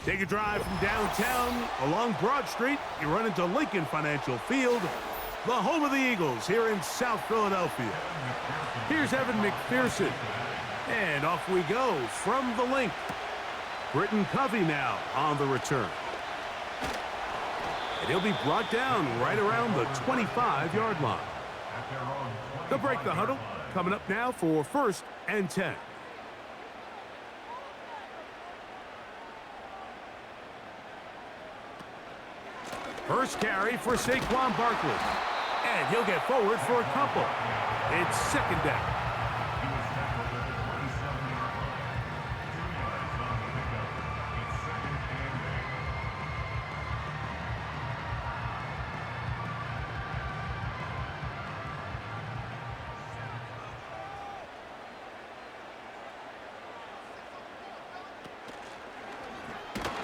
Take a drive from downtown along Broad Street. You run into Lincoln Financial Field, the home of the Eagles here in South Philadelphia. Here's Evan McPherson. And off we go from the link. Britton Covey now on the return. And he'll be brought down right around the 25-yard line. They'll break the huddle. Coming up now for 1st and 10. First carry for Saquon Barkley. And he'll get forward for a couple. It's 2nd down.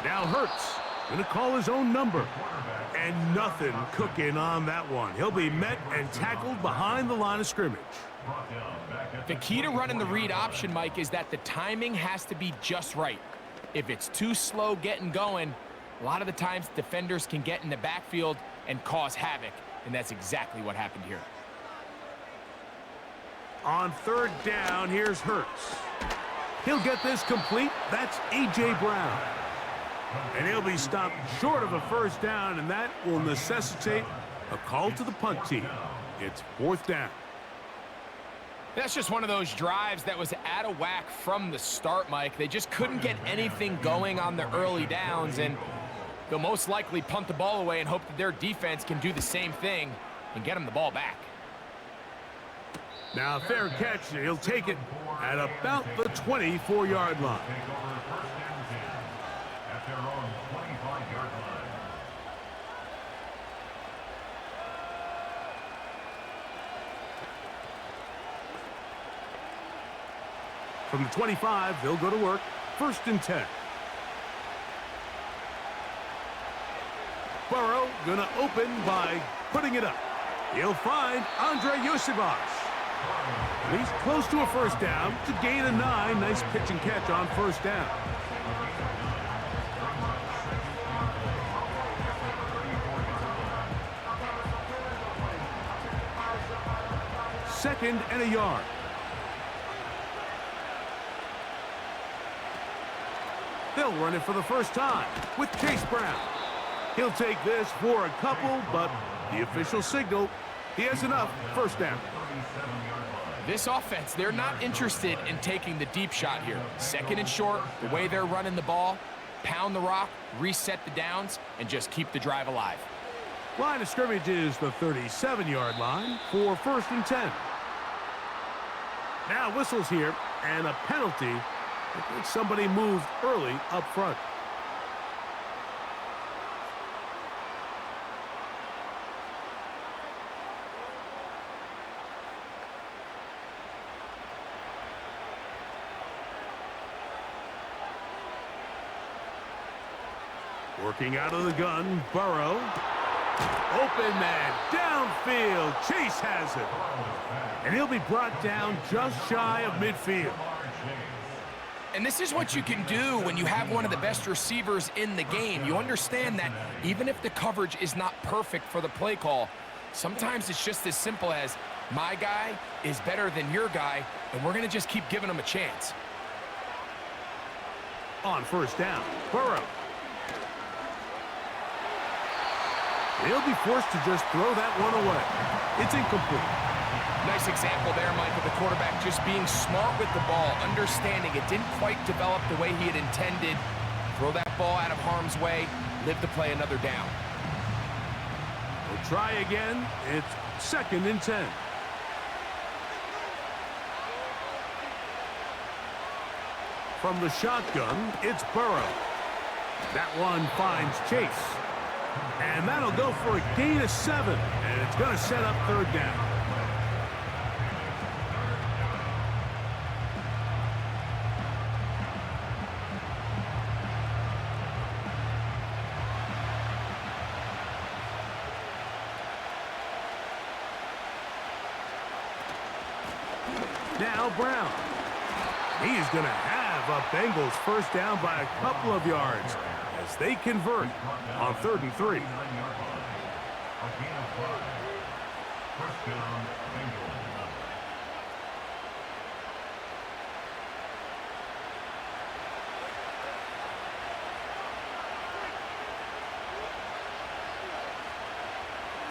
Now Hurts going to call his own number. And nothing cooking on that one. He'll be met and tackled behind the line of scrimmage. The key to running the read option, Mike, is that the timing has to be just right. If it's too slow getting going, a lot of the times defenders can get in the backfield and cause havoc, and that's exactly what happened here. On 3rd down, here's Hurts. He'll get this complete. That's A.J. Brown. And he'll be stopped short of a 1st down, and that will necessitate a call to the punt team. It's 4th down. That's just one of those drives that was out of whack from the start, Mike. They just couldn't get anything going on the early downs, and they'll most likely punt the ball away and hope that their defense can do the same thing and get them the ball back. Now, fair catch. He'll take it at about the 24-yard line. From the 25, they'll go to work. 1st and 10. Burrow gonna open by putting it up. He'll find Andre Yosibas. He's close to a 1st down to gain a 9. Nice pitch and catch on 1st down. Second and a yard. They'll run it for the first time with Chase Brown. He'll take this for a couple, but the official signal, he has enough. 1st down. This offense, they're not interested in taking the deep shot here. 2nd and short, the way they're running the ball, pound the rock, reset the downs, and just keep the drive alive. Line of scrimmage is the 37-yard line for 1st and 10. Now whistles here, and a penalty. I think somebody moved early up front. Working out of the gun, Burrow. Open man, downfield. Chase has it. And he'll be brought down just shy of midfield. And this is what you can do when you have one of the best receivers in the game. You understand that even if the coverage is not perfect for the play call, sometimes it's just as simple as my guy is better than your guy, and we're going to just keep giving him a chance. On 1st down, Burrow. He'll be forced to just throw that one away. It's incomplete. Nice example there, Mike, of the quarterback just being smart with the ball, understanding it didn't quite develop the way he had intended. Throw that ball out of harm's way, live to play another down. We'll try again. It's 2nd and 10. From the shotgun, it's Burrow. That one finds Chase. And that'll go for a gain of 7. And it's going to set up 3rd down. Now Brown. He is going to have the Bengals first down by a couple of yards as they convert on 3rd and 3.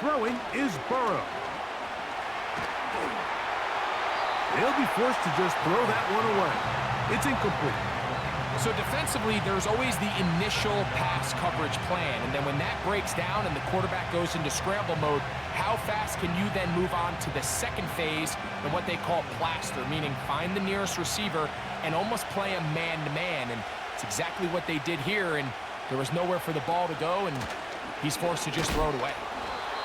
Throwing is Burrow. They'll be forced to just throw that one away. It's incomplete. So defensively, there's always the initial pass coverage plan, and then when that breaks down and the quarterback goes into scramble mode, how fast can you then move on to the second phase and what they call plaster, meaning find the nearest receiver and almost play a man-to-man, and it's exactly what they did here, and there was nowhere for the ball to go, and he's forced to just throw it away.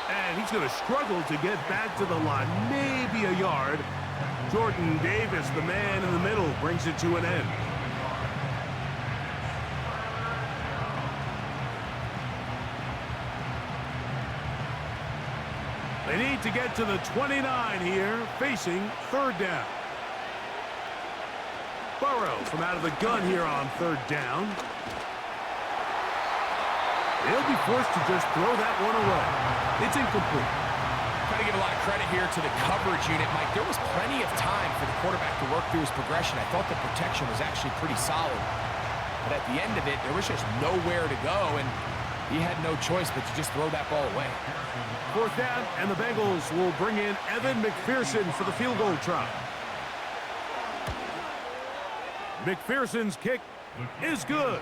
And he's going to struggle to get back to the line, maybe a yard. Jordan Davis, the man in the middle, brings it to an end. They need to get to the 29 here, facing 3rd down. Burrow from out of the gun here on 3rd down. They'll be forced to just throw that one away. It's incomplete. Got to give a lot of credit here to the coverage unit, Mike. There was plenty of time for the quarterback to work through his progression. I thought the protection was actually pretty solid. But at the end of it, there was just nowhere to go, and he had no choice but to just throw that ball away. 4th down, and the Bengals will bring in Evan McPherson for the field goal try. McPherson's kick is good.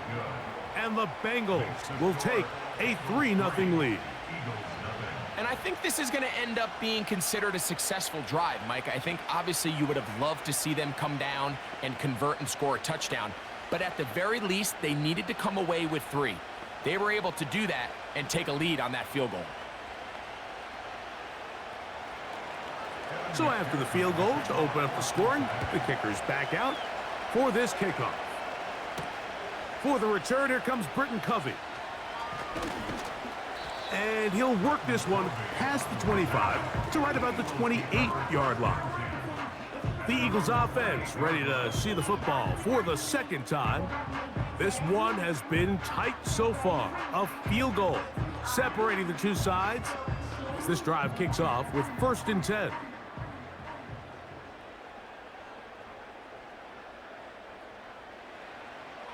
And the Bengals will take a 3-0 lead. And I think this is going to end up being considered a successful drive, Mike. I think obviously you would have loved to see them come down and convert and score a touchdown. But at the very least, they needed to come away with 3. They were able to do that and take a lead on that field goal. So after the field goal to open up the scoring, the kicker's back out for this kickoff. For the return, here comes Britton Covey. And he'll work this one past the 25 to right about the 28-yard line. The Eagles offense ready to see the football for the 2nd time. This one has been tight so far. A field goal separating the two sides as this drive kicks off with 1st and 10.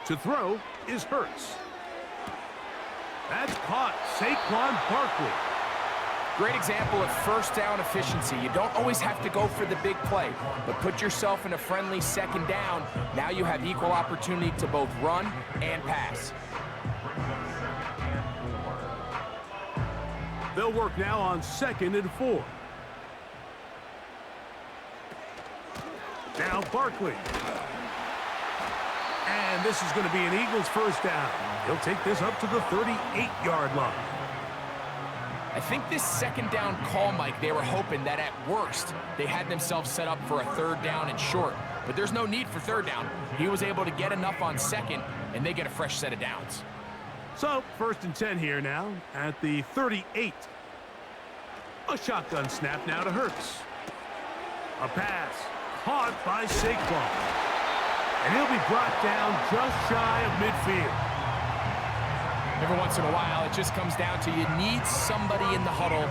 To throw is Hurts. That's caught. Saquon Barkley. Great example of 1st down efficiency. You don't always have to go for the big play, but put yourself in a friendly 2nd down. Now you have equal opportunity to both run and pass. They'll work now on 2nd and 4. Now Barkley. And this is going to be an Eagles 1st down. He'll take this up to the 38-yard line. I think this 2nd down call, Mike, they were hoping that at worst they had themselves set up for a 3rd down and short. But there's no need for 3rd down. He was able to get enough on 2nd, and they get a fresh set of downs. So 1st and 10 here now at the 38. A shotgun snap now to Hurts. A pass caught by Saquon. And he'll be brought down just shy of midfield. Every once in a while, it just comes down to you need somebody in the huddle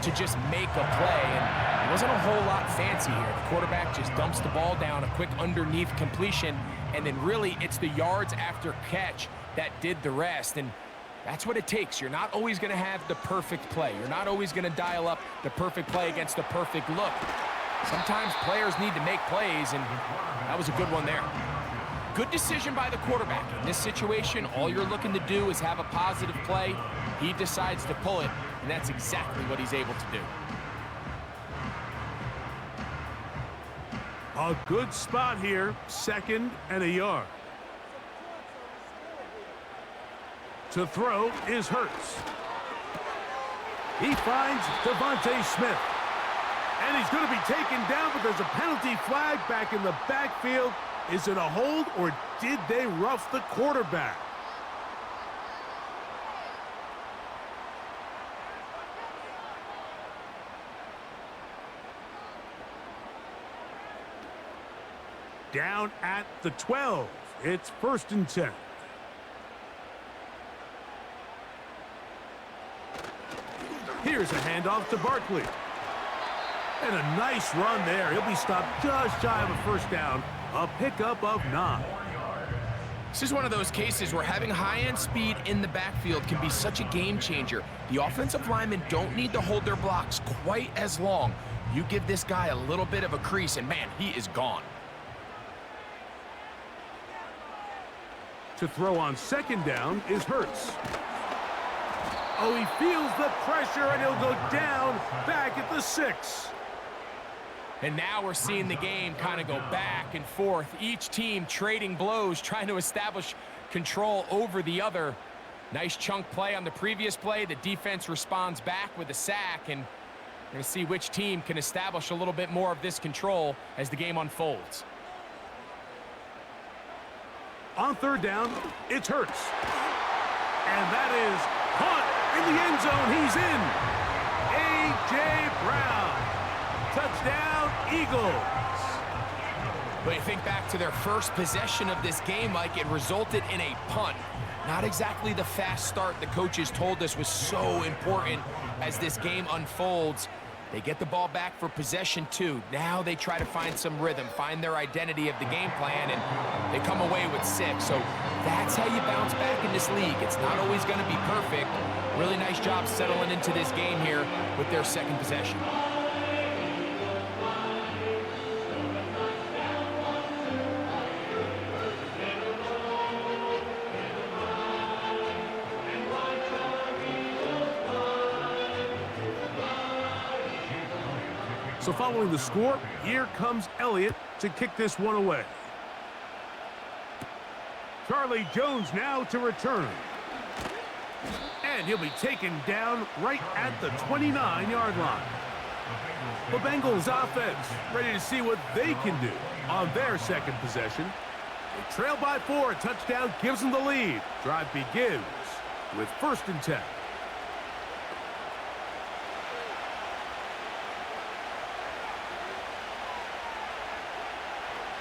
to just make a play. And it wasn't a whole lot fancy here. The quarterback just dumps the ball down, a quick underneath completion, and then really it's the yards after catch that did the rest. And that's what it takes. You're not always going to have the perfect play. You're not always going to dial up the perfect play against the perfect look. Sometimes players need to make plays, and that was a good one there. Good decision by the quarterback. In this situation, all you're looking to do is have a positive play. He decides to pull it, and that's exactly what he's able to do. A good spot here, 2nd and a yard. To throw is Hurts. He finds Devontae Smith. And he's going to be taken down, but there's a penalty flag back in the backfield. Is it a hold, or did they rough the quarterback? Down at the 12. It's 1st and 10. Here's a handoff to Barkley. And a nice run there. He'll be stopped just shy of a first down. A pickup of 9. This is one of those cases where having high-end speed in the backfield can be such a game changer. The offensive linemen don't need to hold their blocks quite as long. You give this guy a little bit of a crease, and man, he is gone. To throw on 2nd down is Hurts. Oh, he feels the pressure, and he'll go down back at the 6. And now we're seeing the game kind of go back and forth. Each team trading blows, trying to establish control over the other. Nice chunk play on the previous play. The defense responds back with a sack, and we're going to see which team can establish a little bit more of this control as the game unfolds. On 3rd down, it's Hurts. And that is punt in the end zone. He's in. A.J. Brown. Touchdown, Eagles. But you think back to their first possession of this game, Mike, it resulted in a punt. Not exactly the fast start the coaches told us was so important as this game unfolds. They get the ball back for possession 2. Now they try to find some rhythm, find their identity of the game plan, and they come away with 6. So that's how you bounce back in this league. It's not always going to be perfect. Really nice job settling into this game here with their 2nd possession. So following the score, here comes Elliott to kick this one away. Charlie Jones now to return. And he'll be taken down right at the 29-yard line. The Bengals offense ready to see what they can do on their 2nd possession. They trail by 4. A touchdown gives them the lead. Drive begins with 1st and 10.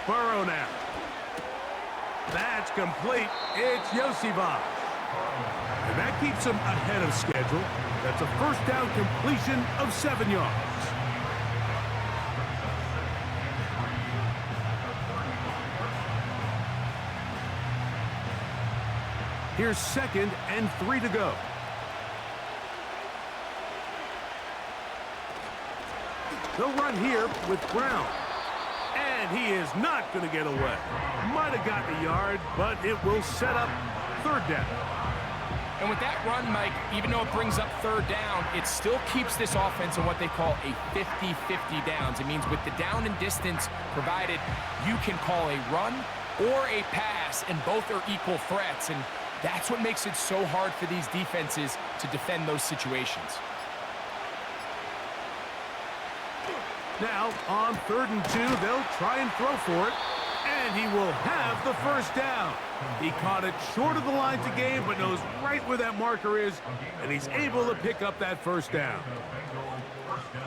Burrow now. That's complete. It's Yosivas. And that keeps him ahead of schedule. That's a 1st down completion of 7 yards. Here's 2nd and 3 to go. They'll run here with Brown. And he is not going to get away. Might have gotten a yard, but it will set up 3rd down. And with that run, Mike, even though it brings up 3rd down, it still keeps this offense in what they call a 50-50 downs. It means with the down and distance provided, you can call a run or a pass, and both are equal threats. And that's what makes it so hard for these defenses to defend those situations. Now, on 3rd and 2, they'll try and throw for it, and he will have the 1st down. He caught it short of the line to gain, but knows right where that marker is, and he's able to pick up that 1st down.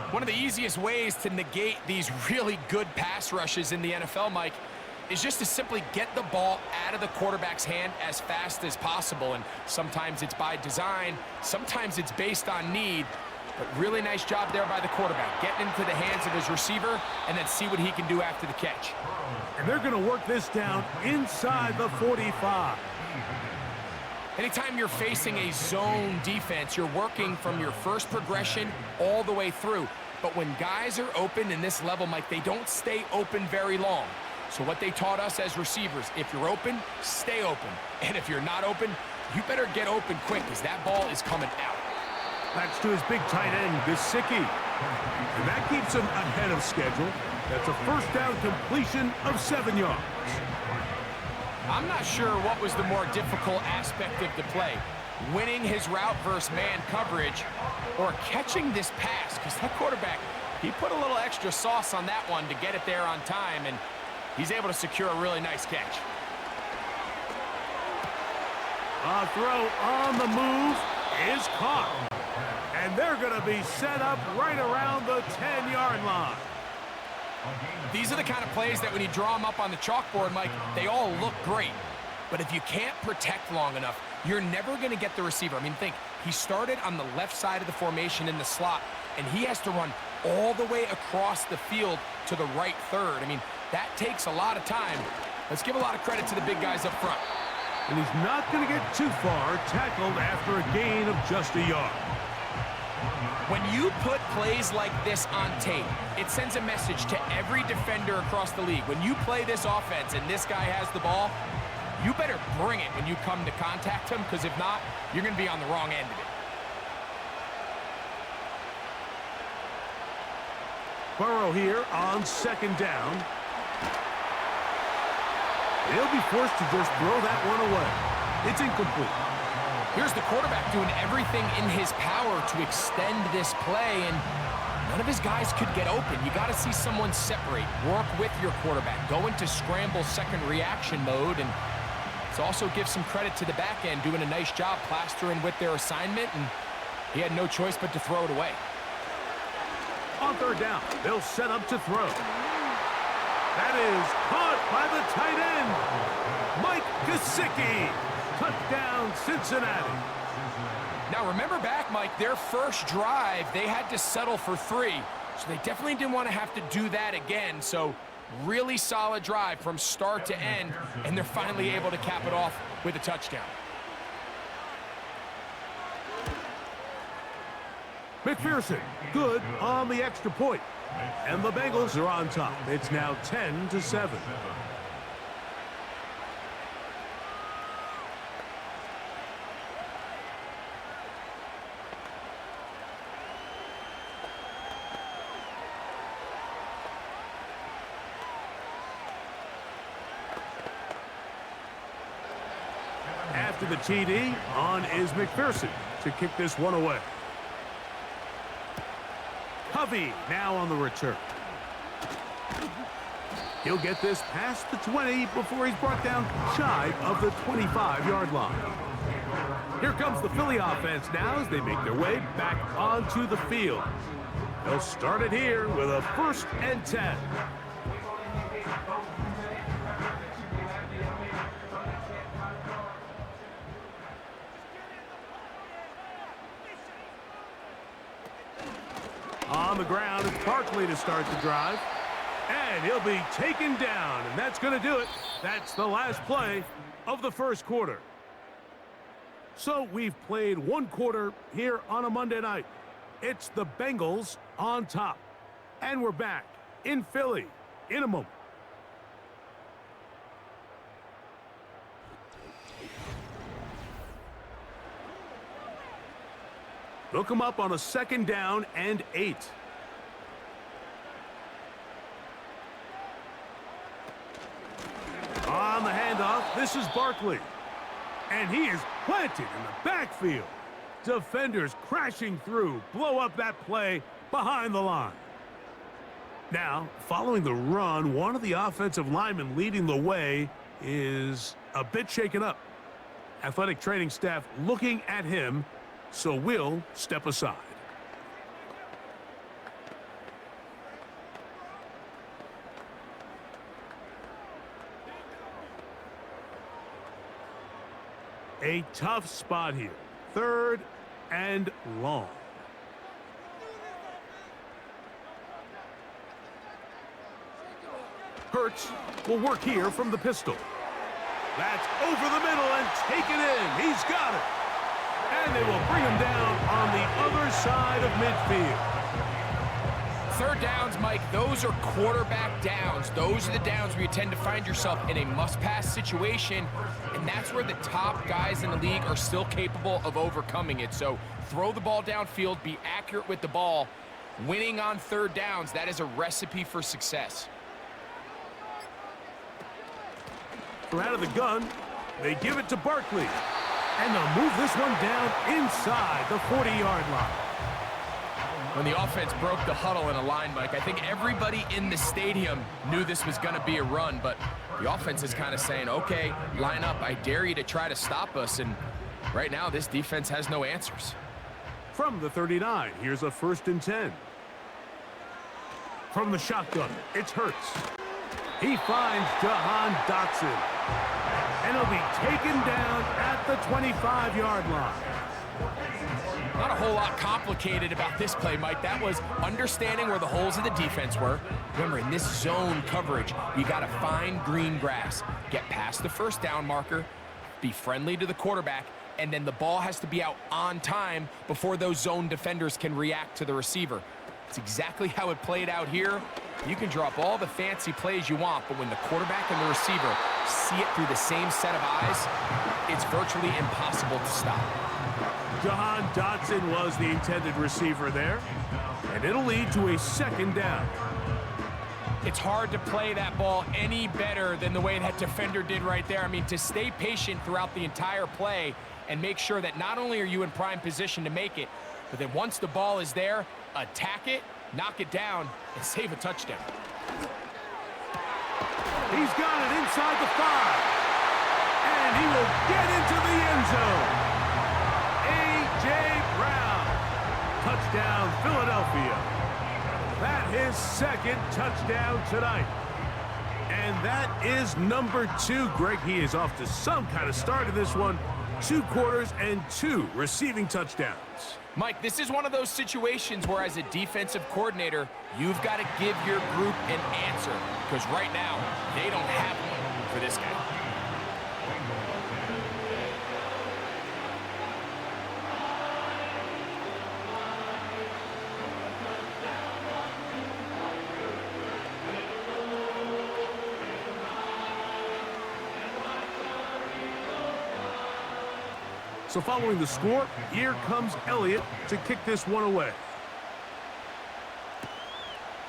One of the easiest ways to negate these really good pass rushes in the NFL, Mike, is just to simply get the ball out of the quarterback's hand as fast as possible. And sometimes it's by design, sometimes it's based on need. But really nice job there by the quarterback, getting into the hands of his receiver and then see what he can do after the catch. And they're going to work this down inside the 45. Anytime you're facing a zone defense, you're working from your first progression all the way through. But when guys are open in this level, Mike, they don't stay open very long. So what they taught us as receivers, if you're open, stay open. And if you're not open, you better get open quick because that ball is coming out. That's to his big tight end, Gesicki. And that keeps him ahead of schedule. That's a 1st down completion of 7 yards. I'm not sure what was the more difficult aspect of the play. Winning his route versus man coverage or catching this pass, because that quarterback, he put a little extra sauce on that one to get it there on time, and he's able to secure a really nice catch. A throw on the move is caught. And they're going to be set up right around the 10-yard line. These are the kind of plays that when you draw them up on the chalkboard, Mike, they all look great. But if you can't protect long enough, you're never going to get the receiver. I mean, think, he started on the left side of the formation in the slot, and he has to run all the way across the field to the right third. I mean, that takes a lot of time. Let's give a lot of credit to the big guys up front. And he's not going to get too far, tackled after a gain of just a yard. When you put plays like this on tape, it sends a message to every defender across the league. When you play this offense and this guy has the ball, you better bring it when you come to contact him, because if not, you're going to be on the wrong end of it. Burrow here on second down. He'll be forced to just throw that one away. It's incomplete. Here's the quarterback doing everything in his power to extend this play, and none of his guys could get open. You got to see someone separate, work with your quarterback, go into scramble second reaction mode, and let's also give some credit to the back end doing a nice job plastering with their assignment, and he had no choice but to throw it away. On third down, they'll set up to throw. That is caught by the tight end, Mike Gesicki. Touchdown, Cincinnati. Now, remember back, Mike, their first drive, they had to settle for 3. So they definitely didn't want to have to do that again. So really solid drive from start to end, and they're finally able to cap it off with a touchdown. McPherson, good on the extra point. And the Bengals are on top. It's now 10-7. After the TD, on is McPherson to kick this one away. Covey now on the return. He'll get this past the 20 before he's brought down shy of the 25-yard line. Here comes the Philly offense now as they make their way back onto the field. They'll start it here with a 1st and 10. On the ground, it's Barkley to start the drive. And he'll be taken down, and that's going to do it. That's the last play of the first quarter. So we've played one quarter here on a Monday night. It's the Bengals on top. And we're back in Philly in a moment. They'll come up on a 2nd down and 8. On the handoff, this is Barkley. And he is planted in the backfield. Defenders crashing through, blow up that play behind the line. Now, following the run, one of the offensive linemen leading the way is a bit shaken up. Athletic training staff looking at him, so we'll step aside. A tough spot here. 3rd and long. Hurts will work here from the pistol. That's over the middle and taken in. He's got it. And they will bring him down on the other side of midfield. 3rd downs, Mike, those are quarterback downs. Those are the downs where you tend to find yourself in a must-pass situation, and that's where the top guys in the league are still capable of overcoming it. So throw the ball downfield, be accurate with the ball. Winning on 3rd downs, that is a recipe for success. From out of the gun, they give it to Barkley. And they'll move this one down inside the 40-yard line. When the offense broke the huddle in a line, Mike, I think everybody in the stadium knew this was going to be a run, but the offense is kind of saying, okay, line up, I dare you to try to stop us, and right now this defense has no answers. From the 39, here's a 1st and 10. From the shotgun, it's Hurts. He finds Jahan Dotson. And he'll be taken down at the 25-yard line. Not a whole lot complicated about this play, Mike. That was understanding where the holes of the defense were. Remember, in this zone coverage, you got to find green grass. Get past the first down marker, be friendly to the quarterback, and then the ball has to be out on time before those zone defenders can react to the receiver. It's exactly how it played out here. You can drop all the fancy plays you want, but when the quarterback and the receiver see it through the same set of eyes, it's virtually impossible to stop. Jahan Dotson was the intended receiver there, and it'll lead to a second down. It's hard to play that ball any better than the way that defender did right there. I mean, to stay patient throughout the entire play and make sure that not only are you in prime position to make it, but then once the ball is there, attack it, knock it down, and save a touchdown. He's got it inside the 5, and he will get into the end zone. A.J. Brown, touchdown Philadelphia. That his second touchdown tonight. And that is number 2. Greg, he is off to some kind of start in this one. 2 quarters and 2 receiving touchdowns. Mike, this is one of those situations where as a defensive coordinator, you've got to give your group an answer. Because right now, they don't have one for this guy. So following the score, here comes Elliott to kick this one away.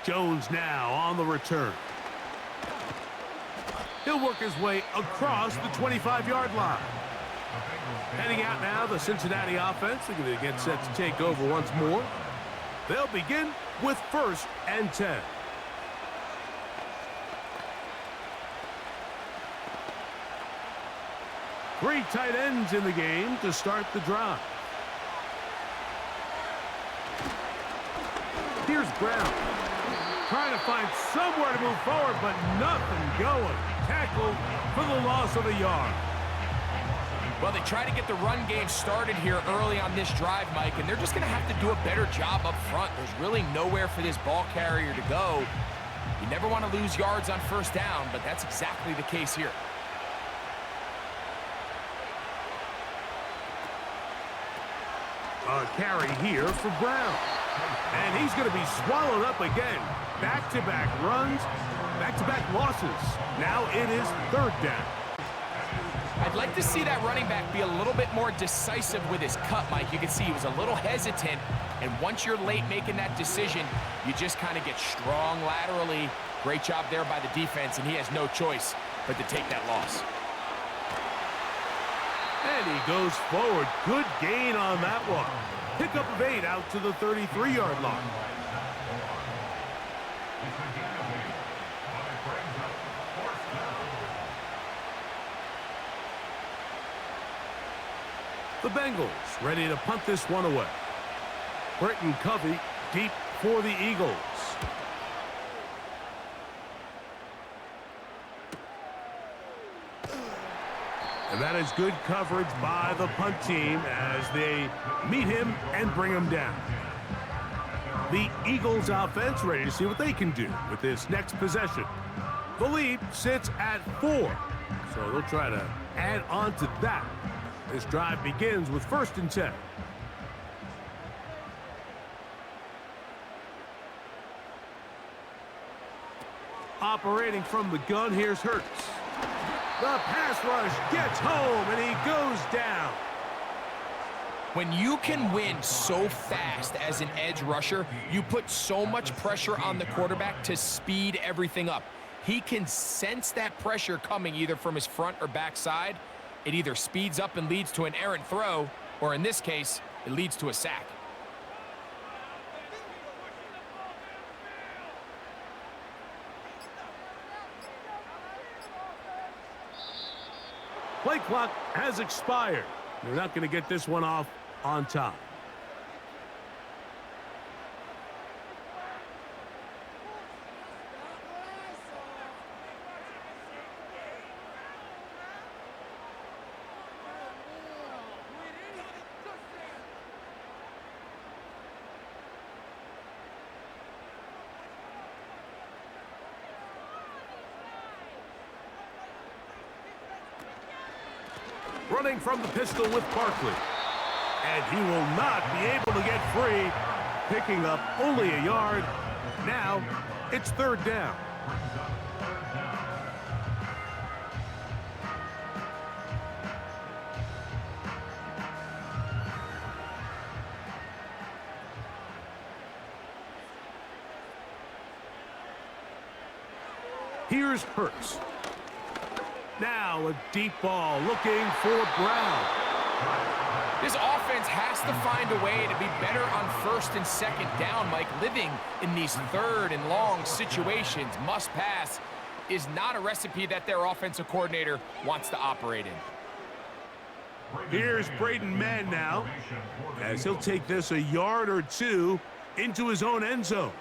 Jones now on the return. He'll work his way across the 25-yard line. Heading out now, the Cincinnati offense. They're going to get set to take over once more. They'll begin with 1st and 10. Three tight ends in the game to start the drive. Here's Brown. Trying to find somewhere to move forward, but nothing going. Tackled for the loss of a yard. Well, they try to get the run game started here early on this drive, Mike, and they're just going to have to do a better job up front. There's really nowhere for this ball carrier to go. You never want to lose yards on 1st down, but that's exactly the case here. A carry here for Brown. And he's going to be swallowed up again. Back-to-back runs, back-to-back losses. Now it is 3rd down. I'd like to see that running back be a little bit more decisive with his cut, Mike. You can see he was a little hesitant, and once you're late making that decision, you just kind of get strong laterally. Great job there by the defense, and he has no choice but to take that loss. And he goes forward. Good gain on that one. Pickup of 8 out to the 33-yard line. The Bengals ready to punt this one away. Britton Covey deep for the Eagles. And that is good coverage by the punt team as they meet him and bring him down. The Eagles offense ready to see what they can do with this next possession. The lead sits at 4, so they'll try to add on to that. This drive begins with 1st and 10. Operating from the gun, here's Hurts. The pass rush gets home, and he goes down. When you can win so fast as an edge rusher, you put so much pressure on the quarterback to speed everything up. He can sense that pressure coming either from his front or back side. It either speeds up and leads to an errant throw, or in this case, it leads to a sack. Play clock has expired. They're not going to get this one off on time. running from the pistol with Barkley. And he will not be able to get free, picking up only a yard. Now, it's third down. Here's Hurts. Now a deep ball looking for Brown. This offense has to find a way to be better on first and second down, Mike. Living in these third and long situations, must pass, is not a recipe that their offensive coordinator wants to operate in. Here's Braden Mann now, as he'll take this a yard or two into his own end zone.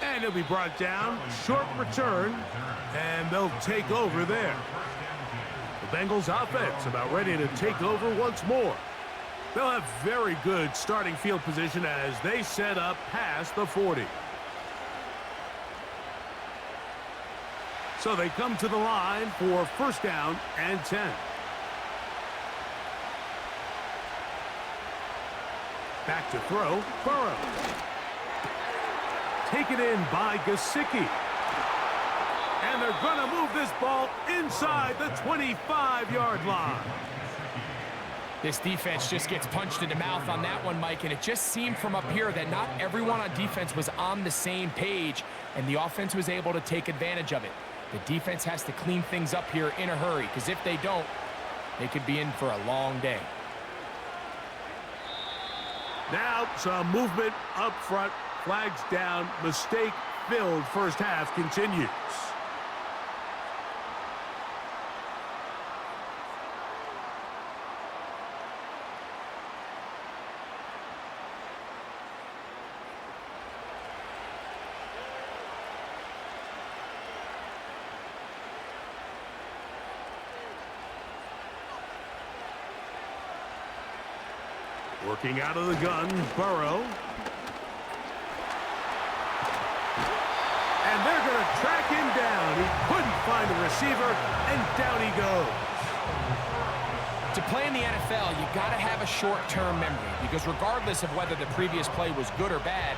And he'll be brought down, short return, and they'll take over there. The Bengals offense about ready to take over once more. They'll have very good starting field position as they set up past the 40. So they come to the line for first down and 10. Back to throw, Burrow. Taken in by Gesicki. And they're going to move this ball inside the 25-yard line. This defense just gets punched in the mouth on that one, Mike, and it just seemed from up here that not everyone on defense was on the same page, and the offense was able to take advantage of it. The defense has to clean things up here in a hurry, because if they don't, they could be in for a long day. Now some movement up front. Flags down. Mistake-filled first half continues. Working out of the gun, Burrow. And they're going to track him down. He couldn't find a receiver, and down he goes. To play in the NFL, you got to have a short-term memory, because regardless of whether the previous play was good or bad,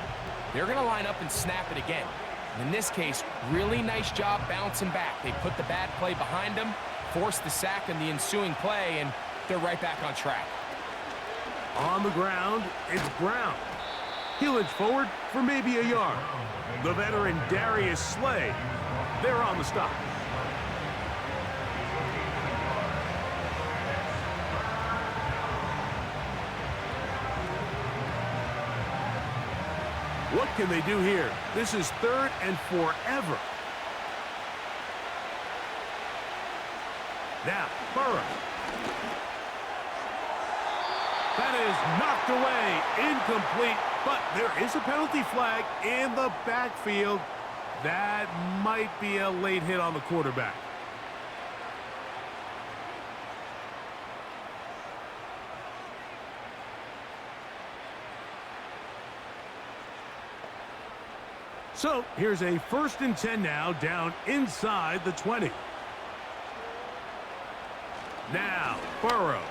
they're going to line up and snap it again. And in this case, really nice job bouncing back. They put the bad play behind them, forced the sack in the ensuing play, and they're right back on track. On the ground, it's Brown. He'll inch forward for maybe a yard. The veteran Darius Slay, they're on the stop. What can they do here? This is third and forever. Now, Burrow. That is knocked away, incomplete, but there is a penalty flag in the backfield. That might be a late hit on the quarterback. So here's a 1st and 10 now, down inside the 20. Now, Burrow.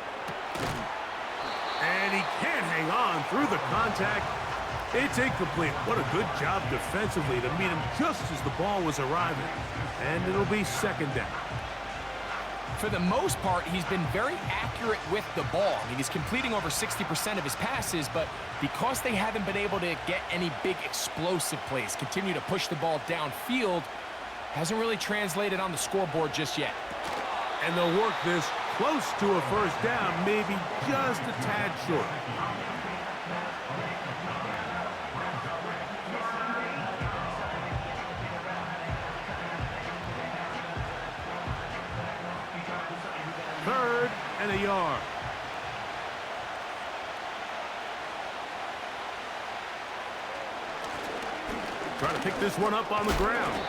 And he can't hang on through the contact. It's incomplete. What a good job defensively to meet him just as the ball was arriving. And it'll be second down. For the most part, he's been very accurate with the ball. I mean, he's completing over 60% of his passes, but because they haven't been able to get any big explosive plays, continue to push the ball downfield, hasn't really translated on the scoreboard just yet. And they'll work this close to a first down, maybe just a tad short. Third and a yard. Trying to pick this one up on the ground.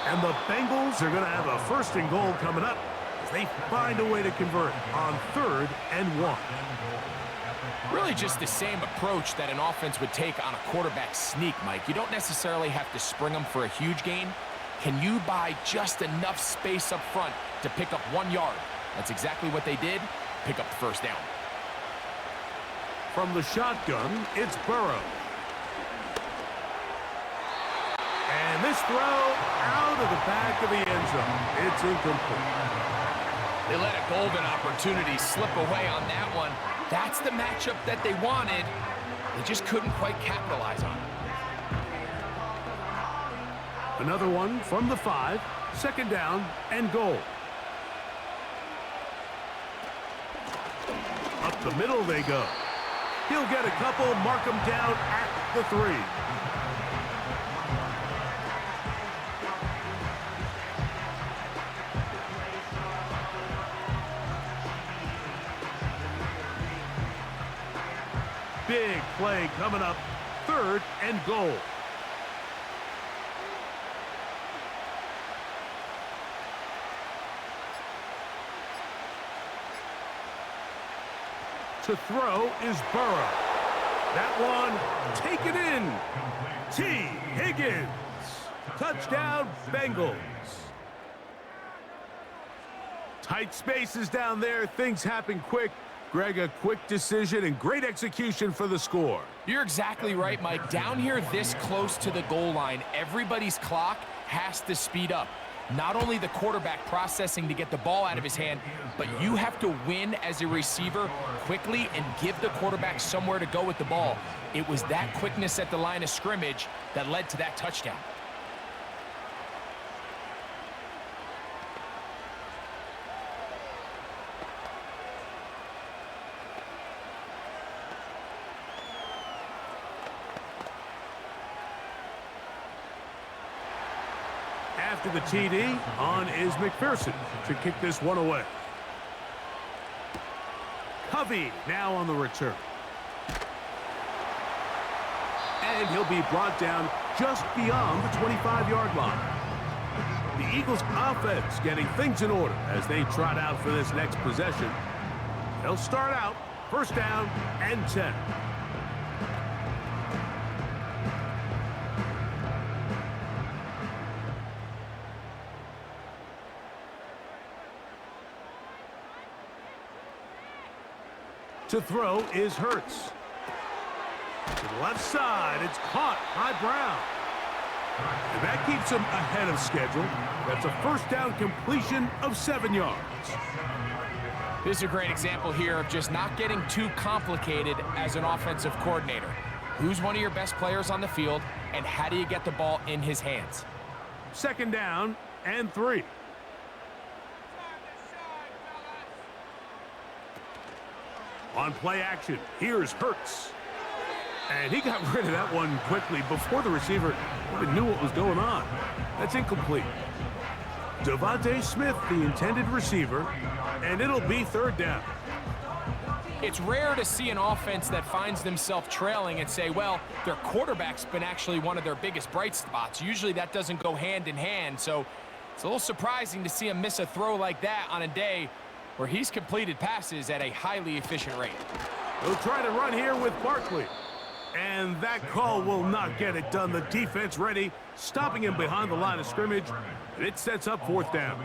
And the Bengals are going to have a 1st and goal coming up. They find a way to convert on 3rd and 1. Really just the same approach that an offense would take on a quarterback sneak, Mike. You don't necessarily have to spring them for a huge gain. Can you buy just enough space up front to pick up 1 yard? That's exactly what they did. Pick up the first down. From the shotgun, it's Burrow. And this throw out of the back of the end zone. It's incomplete. They let a golden opportunity slip away on that one. That's the matchup that they wanted. They just couldn't quite capitalize on it. Another one from the 5, 2nd down and goal. Up the middle they go. He'll get a couple, mark them down at the 3. Big play coming up, 3rd and goal. To throw is Burrow. That one taken in. T. Higgins. Touchdown, Bengals. Tight spaces down there. Things happen quick. Greg, a quick decision and great execution for the score. You're exactly right, Mike. Down here this close to the goal line, everybody's clock has to speed up. Not only the quarterback processing to get the ball out of his hand, but you have to win as a receiver quickly and give the quarterback somewhere to go with the ball. It was that quickness at the line of scrimmage that led to that touchdown. After the TD, on is McPherson to kick this one away. Covey now on the return. And he'll be brought down just beyond the 25-yard line. The Eagles offense getting things in order as they trot out for this next possession. They'll start out 1st down and 10. To throw is Hurts. To the left side, it's caught by Brown. And that keeps him ahead of schedule. That's a 1st down completion of 7 yards. This is a great example here of just not getting too complicated as an offensive coordinator. Who's one of your best players on the field, and how do you get the ball in his hands? 2nd down and 3. On play action, here's Hurts. And he got rid of that one quickly before the receiver even knew what was going on. That's incomplete. Devontae Smith, the intended receiver, and it'll be 3rd down. It's rare to see an offense that finds themselves trailing and say, well, their quarterback's been actually one of their biggest bright spots. Usually that doesn't go hand in hand, so it's a little surprising to see him miss a throw like that on a day where he's completed passes at a highly efficient rate. He'll try to run here with Barkley. And that call will not get it done. The defense ready, stopping him behind the line of scrimmage. And it sets up 4th down.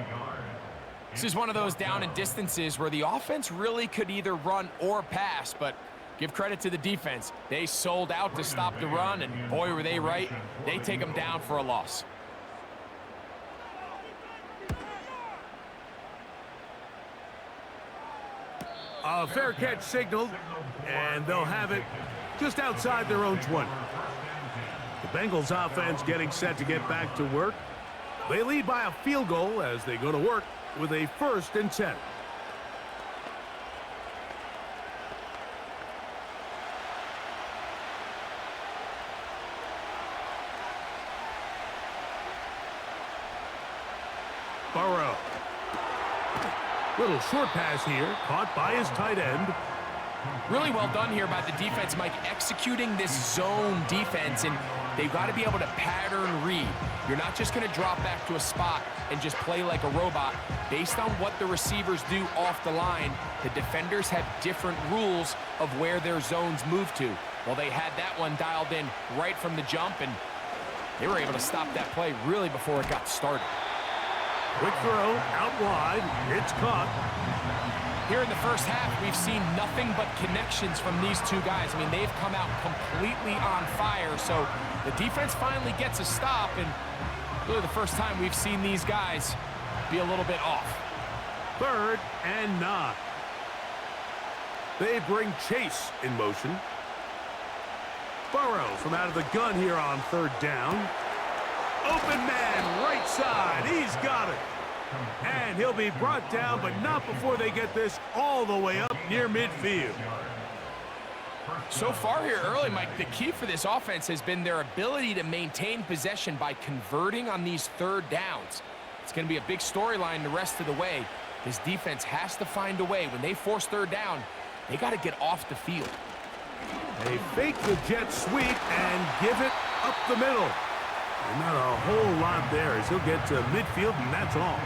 This is one of those down and distances where the offense really could either run or pass, but give credit to the defense. They sold out to stop the run, and boy, were they right. They take them down for a loss. A fair catch signaled, and they'll have it just outside their own 20. The Bengals offense getting set to get back to work. They lead by a field goal as they go to work with a 1st and 10. Burrow. Little short pass here, caught by his tight end. Really well done here by the defense, Mike, executing this zone defense, and they've got to be able to pattern read. You're not just going to drop back to a spot and just play like a robot. Based on what the receivers do off the line, the defenders have different rules of where their zones move to. Well, they had that one dialed in right from the jump, and They were able to stop that play really before it got started. Quick throw, out wide, it's caught. Here in the first half, we've seen nothing but connections from these two guys. I mean, they've come out completely on fire, so the defense finally gets a stop, and really the first time we've seen these guys be a little bit off. 3rd and 9. They bring Chase in motion. Burrow from out of the gun here on 3rd down. Open man, right side. He's got it. And he'll be brought down, but not before they get this all the way up near midfield. So far here early, Mike, the key for this offense has been their ability to maintain possession by converting on these 3rd downs. It's going to be a big storyline the rest of the way. This defense has to find a way. When they force 3rd down, they got to get off the field. They fake the jet sweep and give it up the middle. And not a whole lot there as he'll get to midfield, and that's all.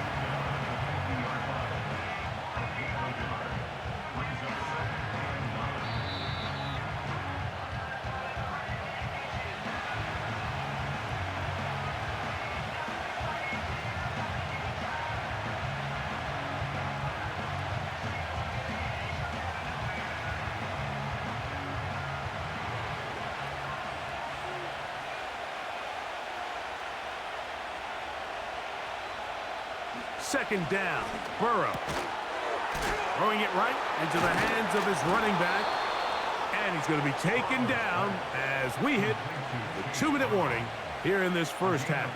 Second down, Burrow. Throwing it right into the hands of his running back. And he's going to be taken down as we hit the 2-minute warning here in this first half.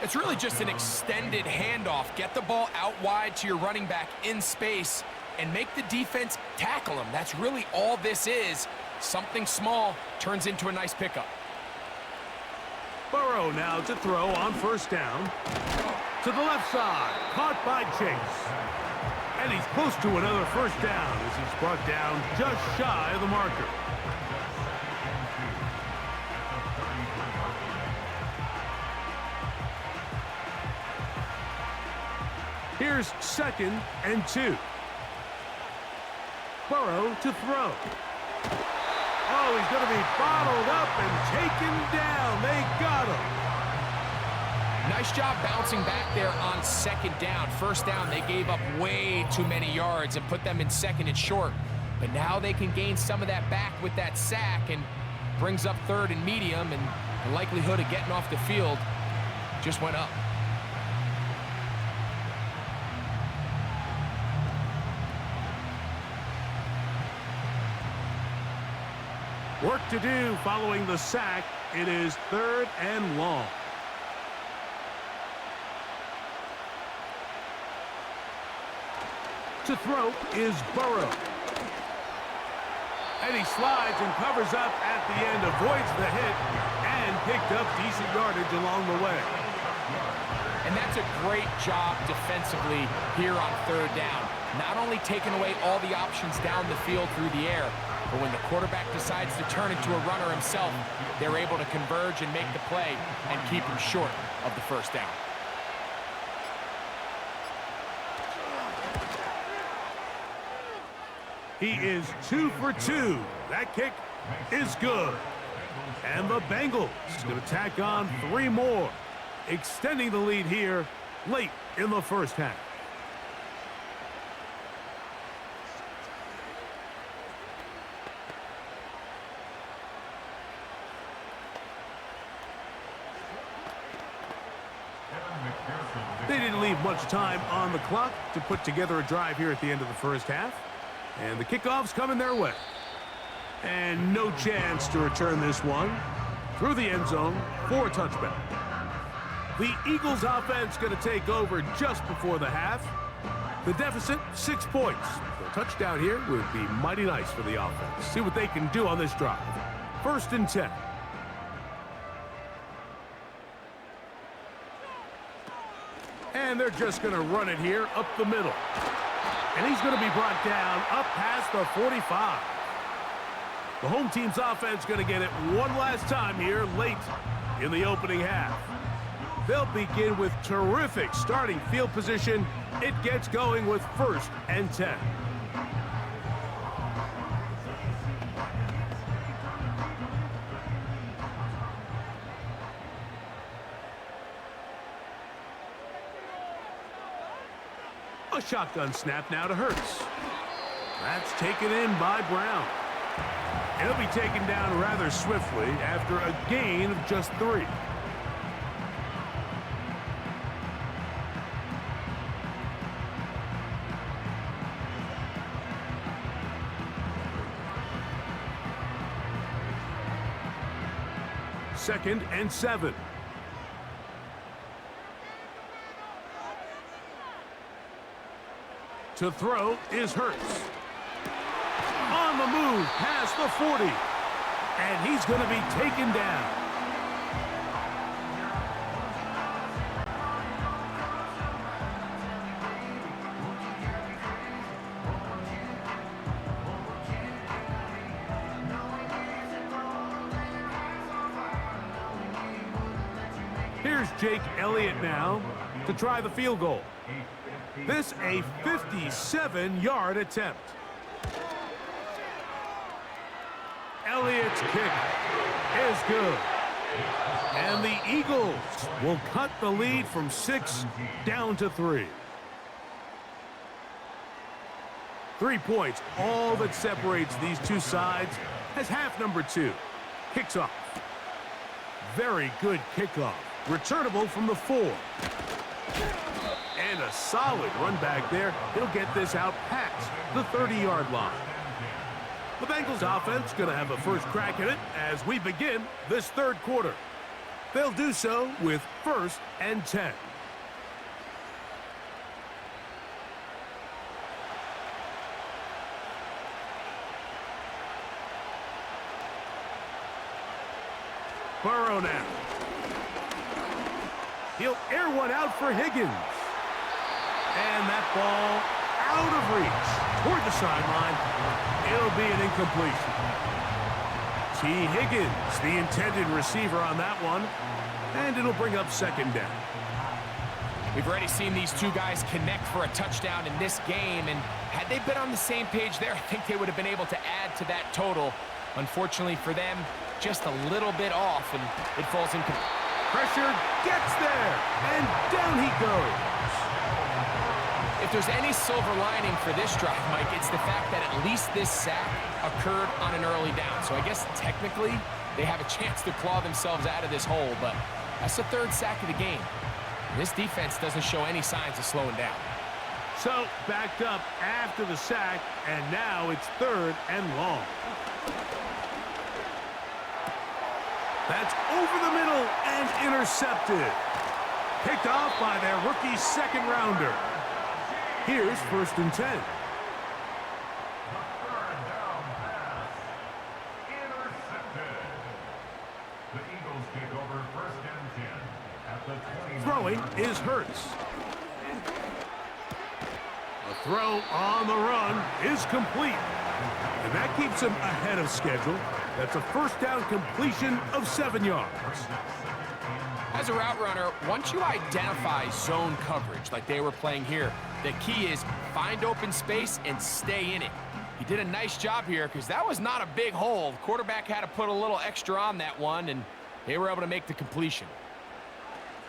It's really just an extended handoff. Get the ball out wide to your running back in space and make the defense tackle him. That's really all this is. Something small turns into a nice pickup. Burrow now to throw on 1st down. To the left side, caught by Chase. And he's close to another 1st down as he's brought down just shy of the marker. Here's 2nd and 2. Burrow to throw. Oh, he's going to be bottled up and taken down. They got him. Nice job bouncing back there on 2nd down. 1st down, they gave up way too many yards and put them in 2nd and short. But now they can gain some of that back with that sack and brings up 3rd and medium, and the likelihood of getting off the field just went up. Work to do following the sack. It is 3rd and long. To throw is Burrow. And he slides and covers up at the end, avoids the hit, and picked up decent yardage along the way. And that's a great job defensively here on 3rd down. Not only taking away all the options down the field through the air, but when the quarterback decides to turn into a runner himself, they're able to converge and make the play and keep him short of the 1st down. He is 2 for 2. That kick is good. And the Bengals going to tack on 3 more, extending the lead here late in the first half. They didn't leave much time on the clock to put together a drive here at the end of the first half. And the kickoff's coming their way. And no chance to return this one through the end zone for a touchback. The Eagles offense going to take over just before the half. The deficit, 6 points. A touchdown here would be mighty nice for the offense. See what they can do on this drive. 1st and 10. And they're just going to run it here up the middle. And he's going to be brought down up past the 45. The home team's offense going to get it one last time here late in the opening half. They'll begin with terrific starting field position. It gets going with 1st and 10. A shotgun snap now to Hurts. That's taken in by Brown. And he'll be taken down rather swiftly after a gain of just 3. Second and 7. To throw is Hurts. On the move past the 40. And he's going to be taken down. Here's Jake Elliott now to try the field goal. This a 57-yard attempt. Elliott's kick is good. And the Eagles will cut the lead from 6 down to 3. 3 points, all that separates these two sides as half number 2 kicks off. Very good kickoff. Returnable from the 4. And a solid run back there. He'll get this out past the 30-yard line. The Bengals offense going to have a first crack at it as we begin this third quarter. They'll do so with 1st and 10. Burrow now. He'll air one out for Higgins. And that ball out of reach toward the sideline. It'll be an incompletion. T. Higgins, the intended receiver on that one. And it'll bring up 2nd down. We've already seen these two guys connect for a touchdown in this game, and had they been on the same page there, I think they would have been able to add to that total. Unfortunately for them, just a little bit off, and it falls incomplete. Pressure gets there, and down he goes. If there's any silver lining for this drive, Mike, it's the fact that at least this sack occurred on an early down. So I guess technically they have a chance to claw themselves out of this hole, but that's the 3rd sack of the game. This defense doesn't show any signs of slowing down. So backed up after the sack, and now it's 3rd and long. That's over the middle and intercepted. Picked off by their rookie 2nd rounder. Here's 1st and 10. The Eagles take over 1st and 10 at the 20. Throwing is Hurts. The throw on the run is complete. And that keeps him ahead of schedule. That's a 1st down completion of 7 yards. As a route runner, once you identify zone coverage like they were playing here, the key is find open space and stay in it. He did a nice job here because that was not a big hole. The quarterback had to put a little extra on that one, and they were able to make the completion.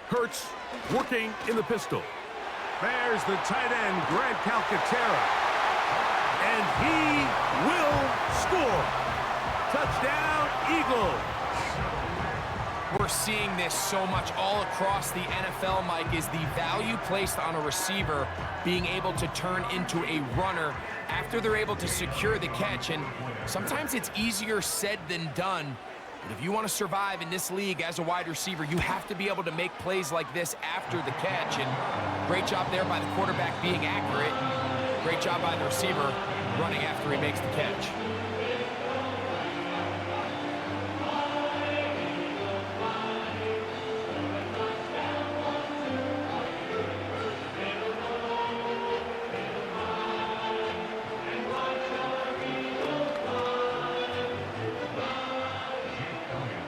Hurts working in the pistol. There's the tight end, Grant Calcaterra. And he will score. Touchdown, Eagles. We're seeing this so much all across the NFL, Mike, is the value placed on a receiver being able to turn into a runner after they're able to secure the catch. And sometimes it's easier said than done. But if you want to survive in this league as a wide receiver, you have to be able to make plays like this after the catch. And great job there by the quarterback being accurate. Great job by the receiver running after he makes the catch.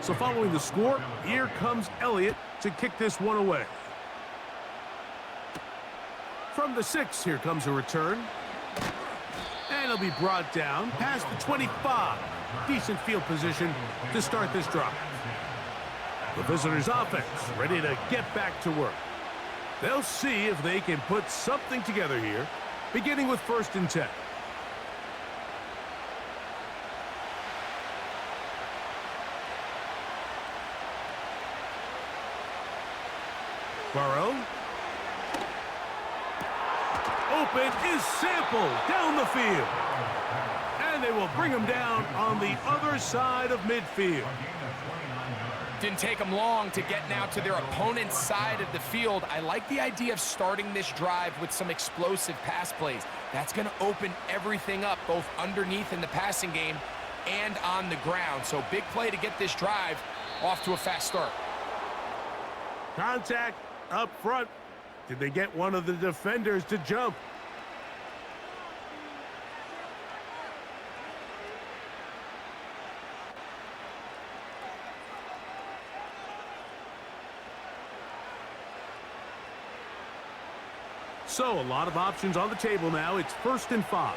So following the score, here comes Elliott to kick this one away. From the 6, here comes a return. And he'll be brought down past the 25. Decent field position to start this drive. The visitors' offense ready to get back to work. They'll see if they can put something together here, beginning with 1st and 10. Burrow. Open is Sample down the field. And they will bring him down on the other side of midfield. Didn't take them long to get now to their opponent's side of the field. I like the idea of starting this drive with some explosive pass plays. That's going to open everything up, both underneath in the passing game and on the ground. So big play to get this drive off to a fast start. Contact up front. Did they get one of the defenders to jump? So a lot of options on the table now. It's 1st and 5.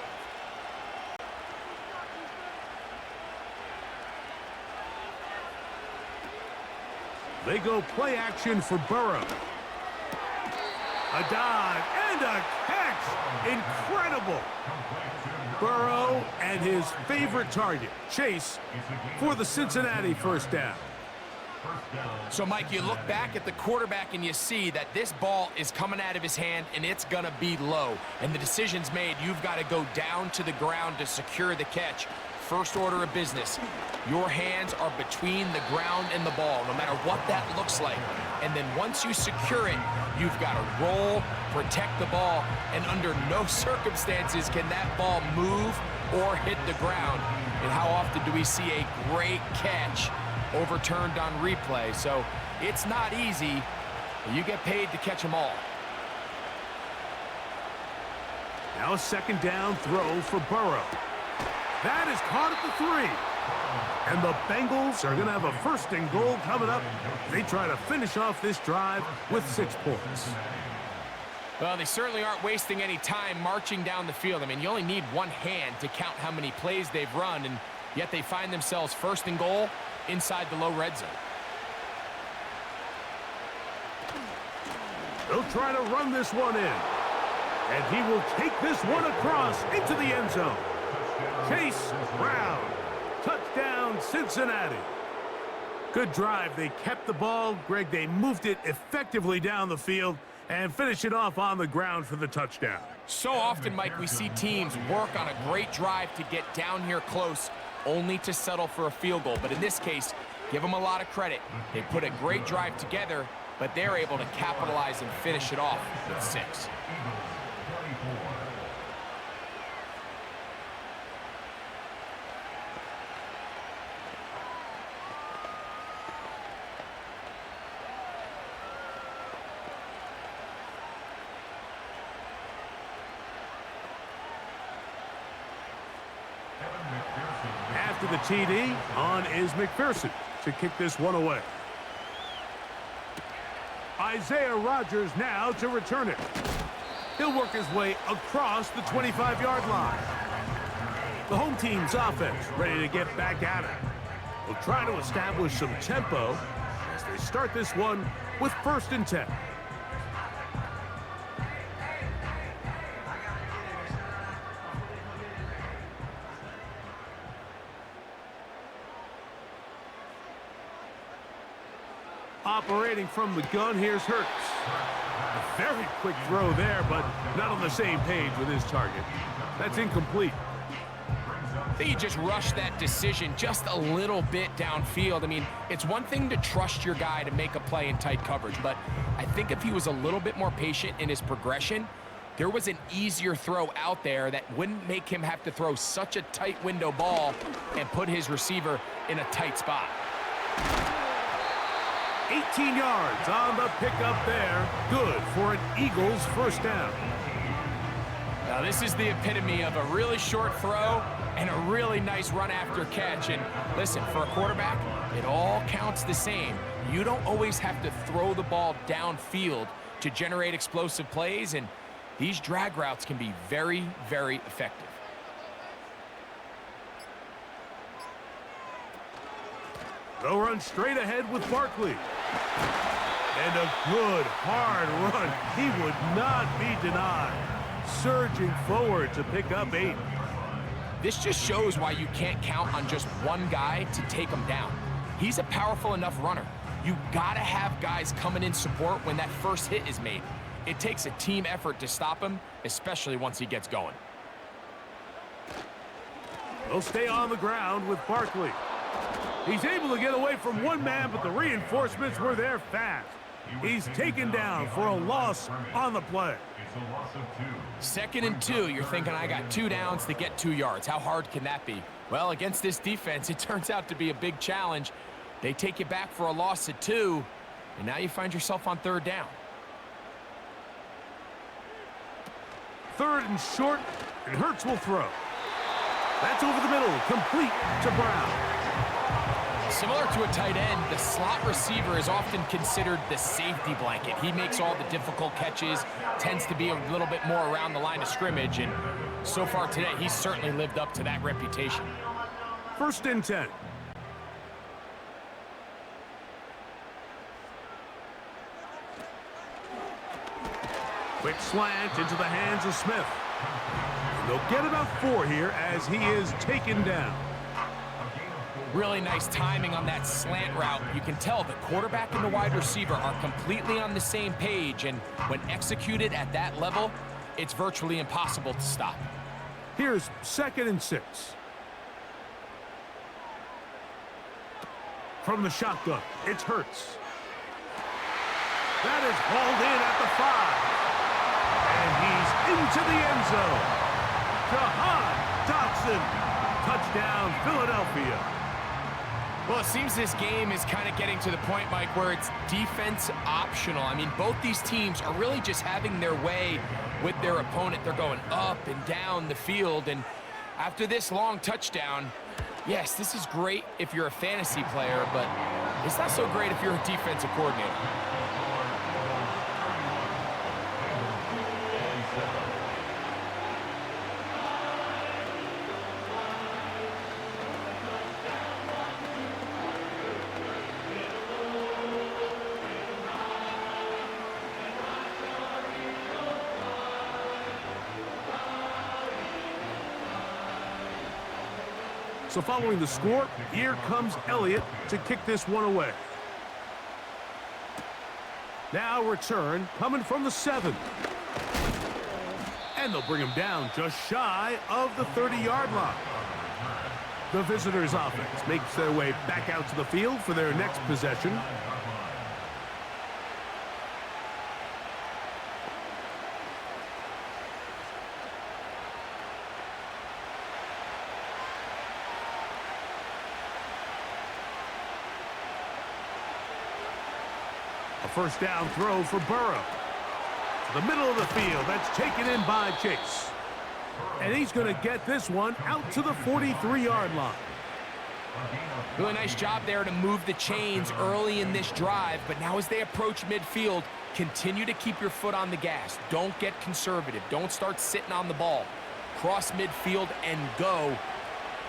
They go play action for Burrow. A dive and a catch. Incredible. Burrow and his favorite target, Chase, for the Cincinnati 1st down. So, Mike, you look back at the quarterback and you see that this ball is coming out of his hand and it's going to be low. And the decision's made. You've got to go down to the ground to secure the catch. First order of business. Your hands are between the ground and the ball, no matter what that looks like. And then once you secure it, you've got to roll, protect the ball, and under no circumstances can that ball move or hit the ground. And how often do we see a great catch overturned on replay? So it's not easy, but you get paid to catch them all. Now a 2nd down throw for Burrow. That is caught at the 3. And the Bengals are going to have a 1st and goal coming up. They try to finish off this drive with 6 points. Well, they certainly aren't wasting any time marching down the field. I mean, you only need one hand to count how many plays they've run, and yet they find themselves 1st and goal inside the low red zone. They'll try to run this one in. And he will take this one across into the end zone. Chase Brown. Touchdown, Cincinnati. Good drive. They kept the ball. Greg, they moved it effectively down the field and finish it off on the ground for the touchdown. So often, Mike, we see teams work on a great drive to get down here close, only to settle for a field goal. But in this case, give them a lot of credit. They put a great drive together, but they're able to capitalize and finish it off with 6. After the TD, on is McPherson to kick this one away. Isaiah Rodgers now to return it. He'll work his way across the 25-yard line. The home team's offense ready to get back at it. They'll try to establish some tempo as they start this one with 1st and 10. Operating from the gun, here's Hurts. A very quick throw there, but not on the same page with his target. That's incomplete. I think he just rushed that decision just a little bit downfield. I mean, it's one thing to trust your guy to make a play in tight coverage, but I think if he was a little bit more patient in his progression, there was an easier throw out there that wouldn't make him have to throw such a tight window ball and put his receiver in a tight spot. 18 yards on the pickup there. Good for an Eagles 1st down. Now this is the epitome of a really short throw and a really nice run after catch. And listen, for a quarterback, it all counts the same. You don't always have to throw the ball downfield to generate explosive plays, and these drag routes can be very, very effective. They'll run straight ahead with Barkley. And a good, hard run. He would not be denied. Surging forward to pick up 8. This just shows why you can't count on just one guy to take him down. He's a powerful enough runner. You gotta have guys coming in support when that first hit is made. It takes a team effort to stop him, especially once he gets going. They'll stay on the ground with Barkley. He's able to get away from one man, but the reinforcements were there fast. He's taken down for a loss on the play. It's a loss of 2. 2nd and 2, you're thinking, I got 2 downs to get 2 yards. How hard can that be? Well, against this defense, it turns out to be a big challenge. They take you back for a loss at 2, and now you find yourself on 3rd down. 3rd and short, and Hurts will throw. That's over the middle, complete to Brown. Similar to a tight end, the slot receiver is often considered the safety blanket. He makes all the difficult catches, tends to be a little bit more around the line of scrimmage, and so far today, he's certainly lived up to that reputation. 1st and 10. Quick slant into the hands of Smith. And they'll get about 4 here as he is taken down. Really nice timing on that slant route. You can tell the quarterback and the wide receiver are completely on the same page, and when executed at that level, it's virtually impossible to stop. Here's 2nd and 6. From the shotgun, it's Hurts. That is hauled in at the 5. And he's into the end zone. Jahan Dotson. Touchdown, Philadelphia. Well, it seems this game is kind of getting to the point, Mike, where it's defense optional. I mean, both these teams are really just having their way with their opponent. They're going up and down the field, and after this long touchdown, yes, this is great if you're a fantasy player, but it's not so great if you're a defensive coordinator. So following the score, here comes Elliott to kick this one away. Now return coming from the 7. And they'll bring him down just shy of the 30-yard line. The visitors' offense makes their way back out to the field for their next possession. A 1st down throw for Burrow. To the middle of the field. That's taken in by Chase. And he's going to get this one out to the 43-yard line. Really nice job there to move the chains early in this drive, but now as they approach midfield, continue to keep your foot on the gas. Don't get conservative. Don't start sitting on the ball. Cross midfield and go.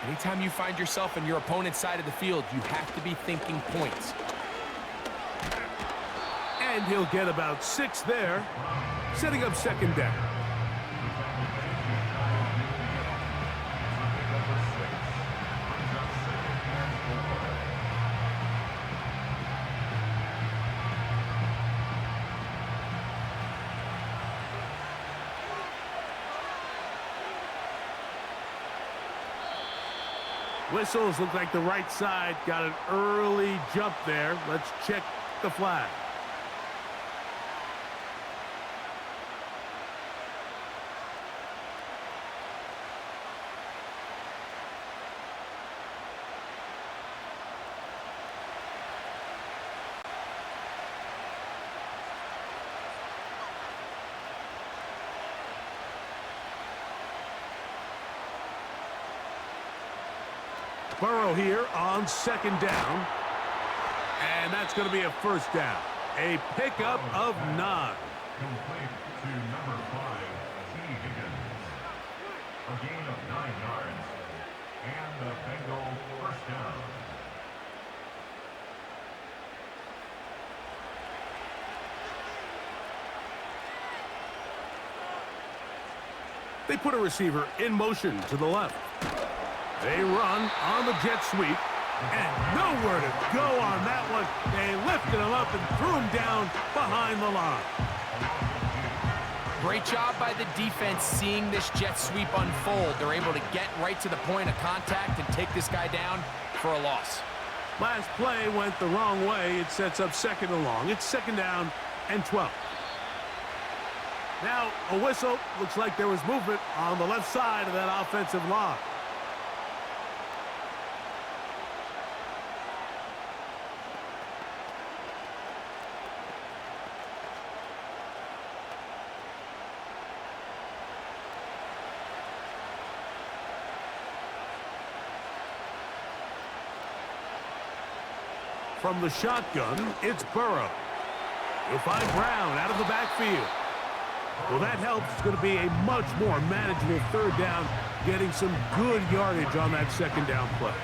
Anytime you find yourself on your opponent's side of the field, you have to be thinking points. And he'll get about 6 there, setting up 2nd down. Whistles look like the right side got an early jump there. Let's check the flag. Burrow here on 2nd down. And that's going to be a 1st down. A pickup of 9. Complete to number 5, T. Higgins. A gain of 9 yards. And the Bengals 1st down. They put a receiver in motion to the left. They run on the jet sweep. And nowhere to go on that one. They lifted him up and threw him down behind the line. Great job by the defense seeing this jet sweep unfold. They're able to get right to the point of contact and take this guy down for a loss. Last play went the wrong way. It sets up 2nd and long. It's 2nd down and 12. Now a whistle. Looks like there was movement on the left side of that offensive line. From the shotgun, it's Burrow. He'll find Brown out of the backfield. Well, that helps. It's going to be a much more manageable 3rd down, getting some good yardage on that 2nd down play.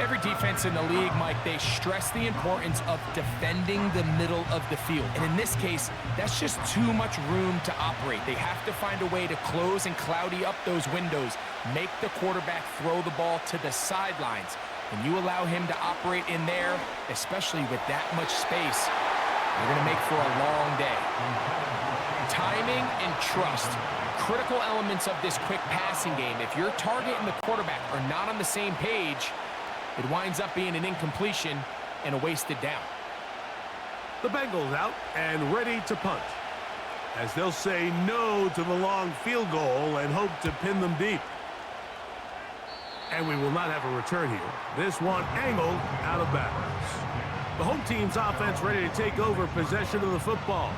Every defense in the league, Mike, they stress the importance of defending the middle of the field. And in this case, that's just too much room to operate. They have to find a way to close and cloudy up those windows, make the quarterback throw the ball to the sidelines. When you allow him to operate in there, especially with that much space, you're going to make for a long day. Timing and trust, critical elements of this quick passing game. If your target and the quarterback are not on the same page, it winds up being an incompletion and a wasted down. The Bengals out and ready to punt, as they'll say no to the long field goal and hope to pin them deep. And we will not have a return here. This one angled out of bounds. The home team's offense ready to take over possession of the football.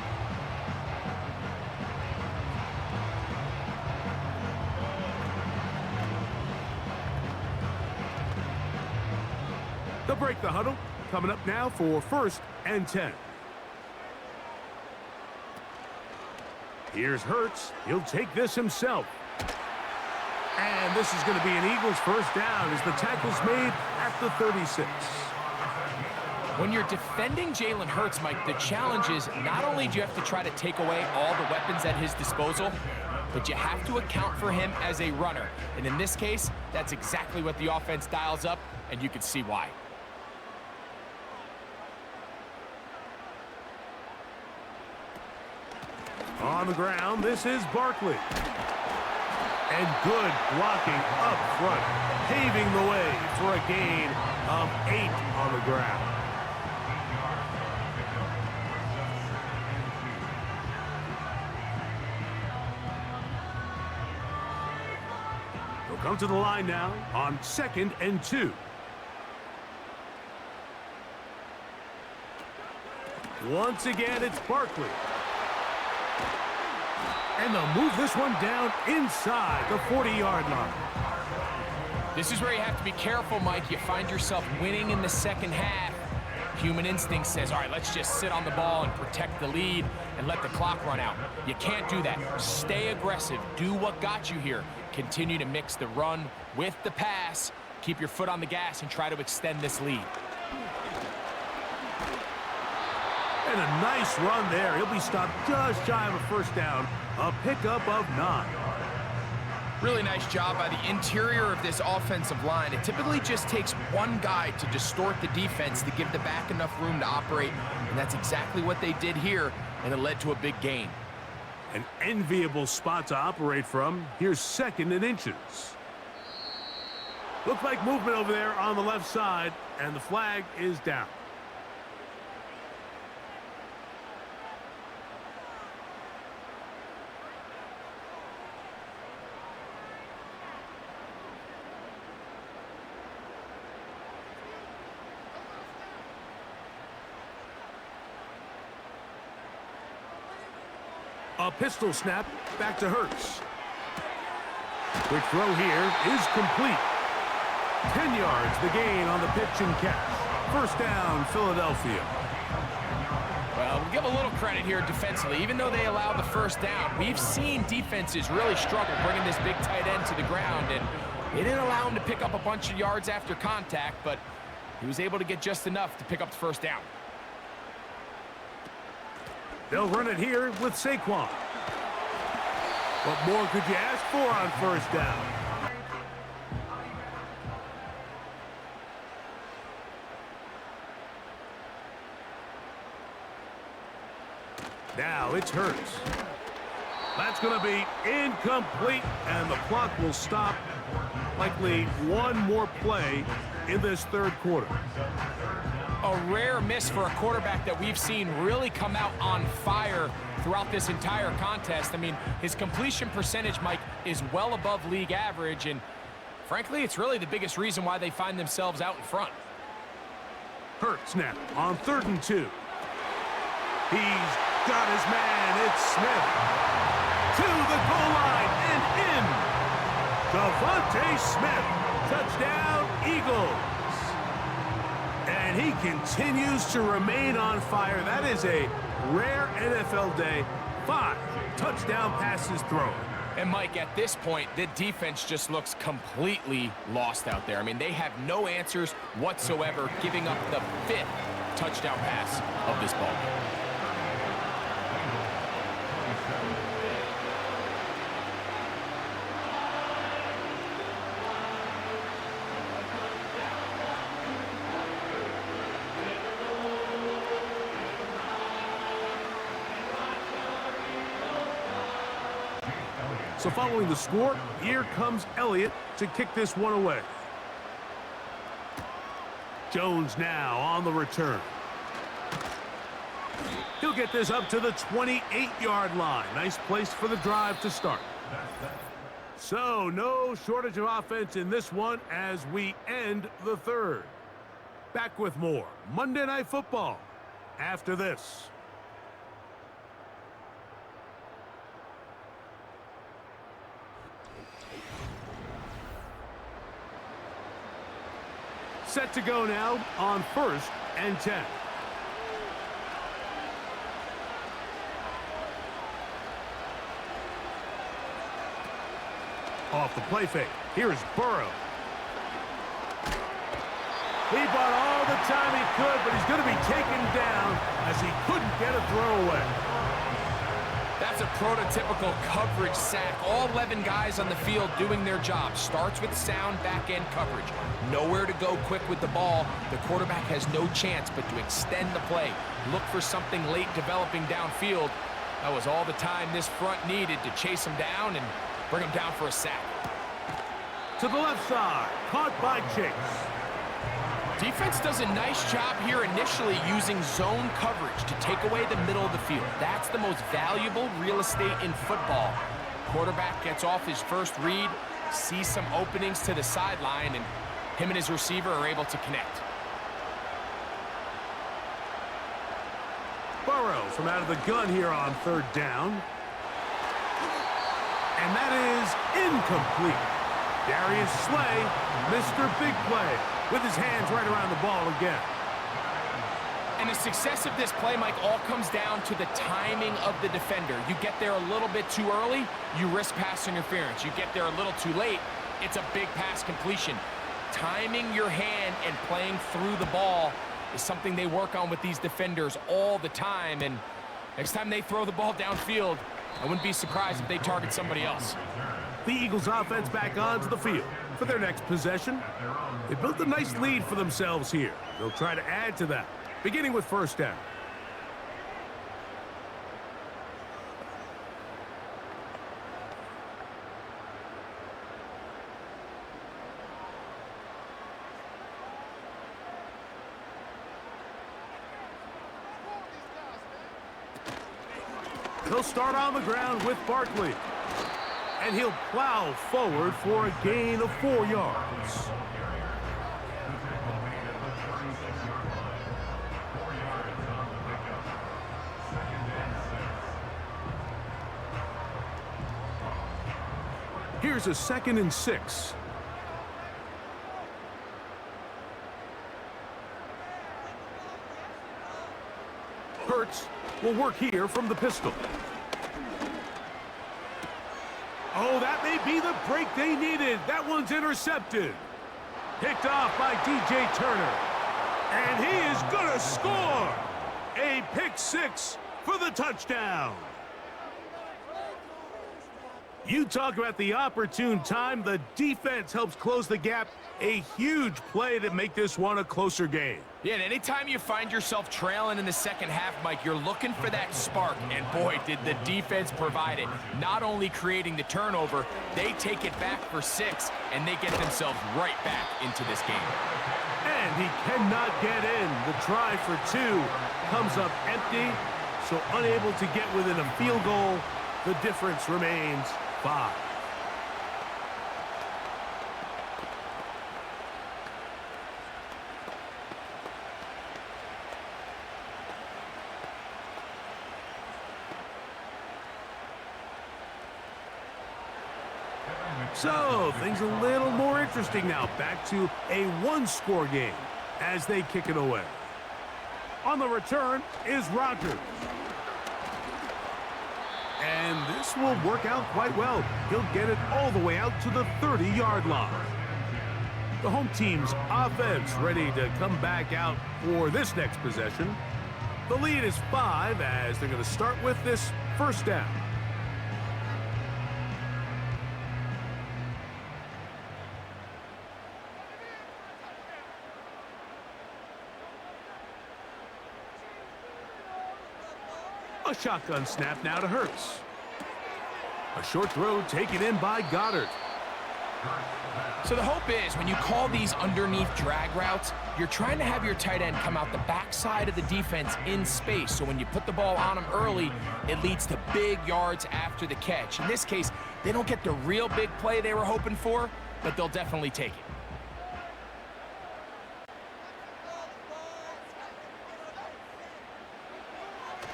They'll break the huddle. Coming up now for 1st and 10. Here's Hurts. He'll take this himself. And this is going to be an Eagles 1st down as the tackle's made at the 36. When you're defending Jalen Hurts, Mike, the challenge is not only do you have to try to take away all the weapons at his disposal, but you have to account for him as a runner. And in this case, that's exactly what the offense dials up, and you can see why. On the ground, this is Barkley. And good blocking up front, paving the way for a gain of 8 on the ground. They'll come to the line now on 2nd and 2. Once again, it's Barkley. And they'll move this one down inside the 40-yard line. This is where you have to be careful, Mike. You find yourself winning in the 2nd half. Human instinct says, all right, let's just sit on the ball and protect the lead and let the clock run out. You can't do that. Stay aggressive. Do what got you here. Continue to mix the run with the pass. Keep your foot on the gas and try to extend this lead. And a nice run there. He'll be stopped just shy of a 1st down. A pickup of 9. Really nice job by the interior of this offensive line. It typically just takes one guy to distort the defense to give the back enough room to operate, and that's exactly what they did here, and it led to a big gain. An enviable spot to operate from. Here's 2nd and inches. Looks like movement over there on the left side, and the flag is down. A pistol snap back to Hurts. Quick throw here is complete. 10 yards the gain on the pitch and catch. 1st down, Philadelphia. Well, we'll give a little credit here defensively. Even though they allow the 1st down, we've seen defenses really struggle bringing this big tight end to the ground, and they didn't allow him to pick up a bunch of yards after contact, but he was able to get just enough to pick up the 1st down. They'll run it here with Saquon. What more could you ask for on first down? Now it's Hurts. That's going to be incomplete, and the clock will stop. Likely one more play in this third quarter. A rare miss for a quarterback that we've seen really come out on fire throughout this entire contest. I mean, his completion percentage, Mike, is well above league average, and frankly, it's really the biggest reason why they find themselves out in front. Hurts now on 3rd and 2. He's got his man. It's Smith. To the goal line and in. Devontae Smith. Touchdown, Eagles. And he continues to remain on fire. That is a rare NFL day. 5 touchdown passes thrown. And Mike, at this point, the defense just looks completely lost out there. I mean, they have no answers whatsoever, giving up the 5th touchdown pass of this ball game. So following the score, here comes Elliott to kick this one away. Jones now on the return. He'll get this up to the 28-yard line. Nice place for the drive to start. So no shortage of offense in this one as we end the third. Back with more Monday Night Football after this. Set to go now on 1st and 10. Off the play fake. Here's Burrow. He bought all the time he could, but he's going to be taken down as he couldn't get a throw away. That's a prototypical coverage sack. All 11 guys on the field doing their job. Starts with sound back-end coverage. Nowhere to go quick with the ball. The quarterback has no chance but to extend the play. Look for something late developing downfield. That was all the time this front needed to chase him down and bring him down for a sack. To the left side. Caught by Chase. Defense does a nice job here initially using zone coverage to take away the middle of the field. That's the most valuable real estate in football. Quarterback gets off his first read, sees some openings to the sideline, and him and his receiver are able to connect. Burrow from out of the gun here on 3rd down. And that is incomplete. Darius Slay, Mr. Big Play, with his hands right around the ball again. And the success of this play, Mike, all comes down to the timing of the defender. You get there a little bit too early, you risk pass interference. You get there a little too late, it's a big pass completion. Timing your hand and playing through the ball is something they work on with these defenders all the time. And next time they throw the ball downfield, I wouldn't be surprised if they target somebody else. The Eagles offense back onto the field for their next possession. They built a nice lead for themselves here. They'll try to add to that, beginning with 1st down. He'll start on the ground with Barkley. And he'll plow forward for a gain of 4 yards. Here's a 2nd and 6. Hurts will work here from the pistol. Oh, that may be the break they needed. That one's intercepted. Picked off by DJ Turner. And he is going to score. A pick 6 for the touchdown. You talk about the opportune time. The defense helps close the gap. A huge play to make this one a closer game. Yeah, and anytime you find yourself trailing in the second half, Mike, you're looking for that spark. And boy, did the defense provide it. Not only creating the turnover, they take it back for 6, and they get themselves right back into this game. And he cannot get in. The try for 2 comes up empty, so unable to get within a field goal. The difference remains 5. So, things a little more interesting now. Back to a one-score game as they kick it away. On the return is Rodgers. And this will work out quite well. He'll get it all the way out to the 30-yard line. The home team's offense ready to come back out for this next possession. The lead is 5 as they're going to start with this first down. A shotgun snap now to Hurts. A short throw taken in by Goddard. So the hope is when you call these underneath drag routes, you're trying to have your tight end come out the backside of the defense in space. So when you put the ball on him early, it leads to big yards after the catch. In this case, they don't get the real big play they were hoping for, but they'll definitely take it.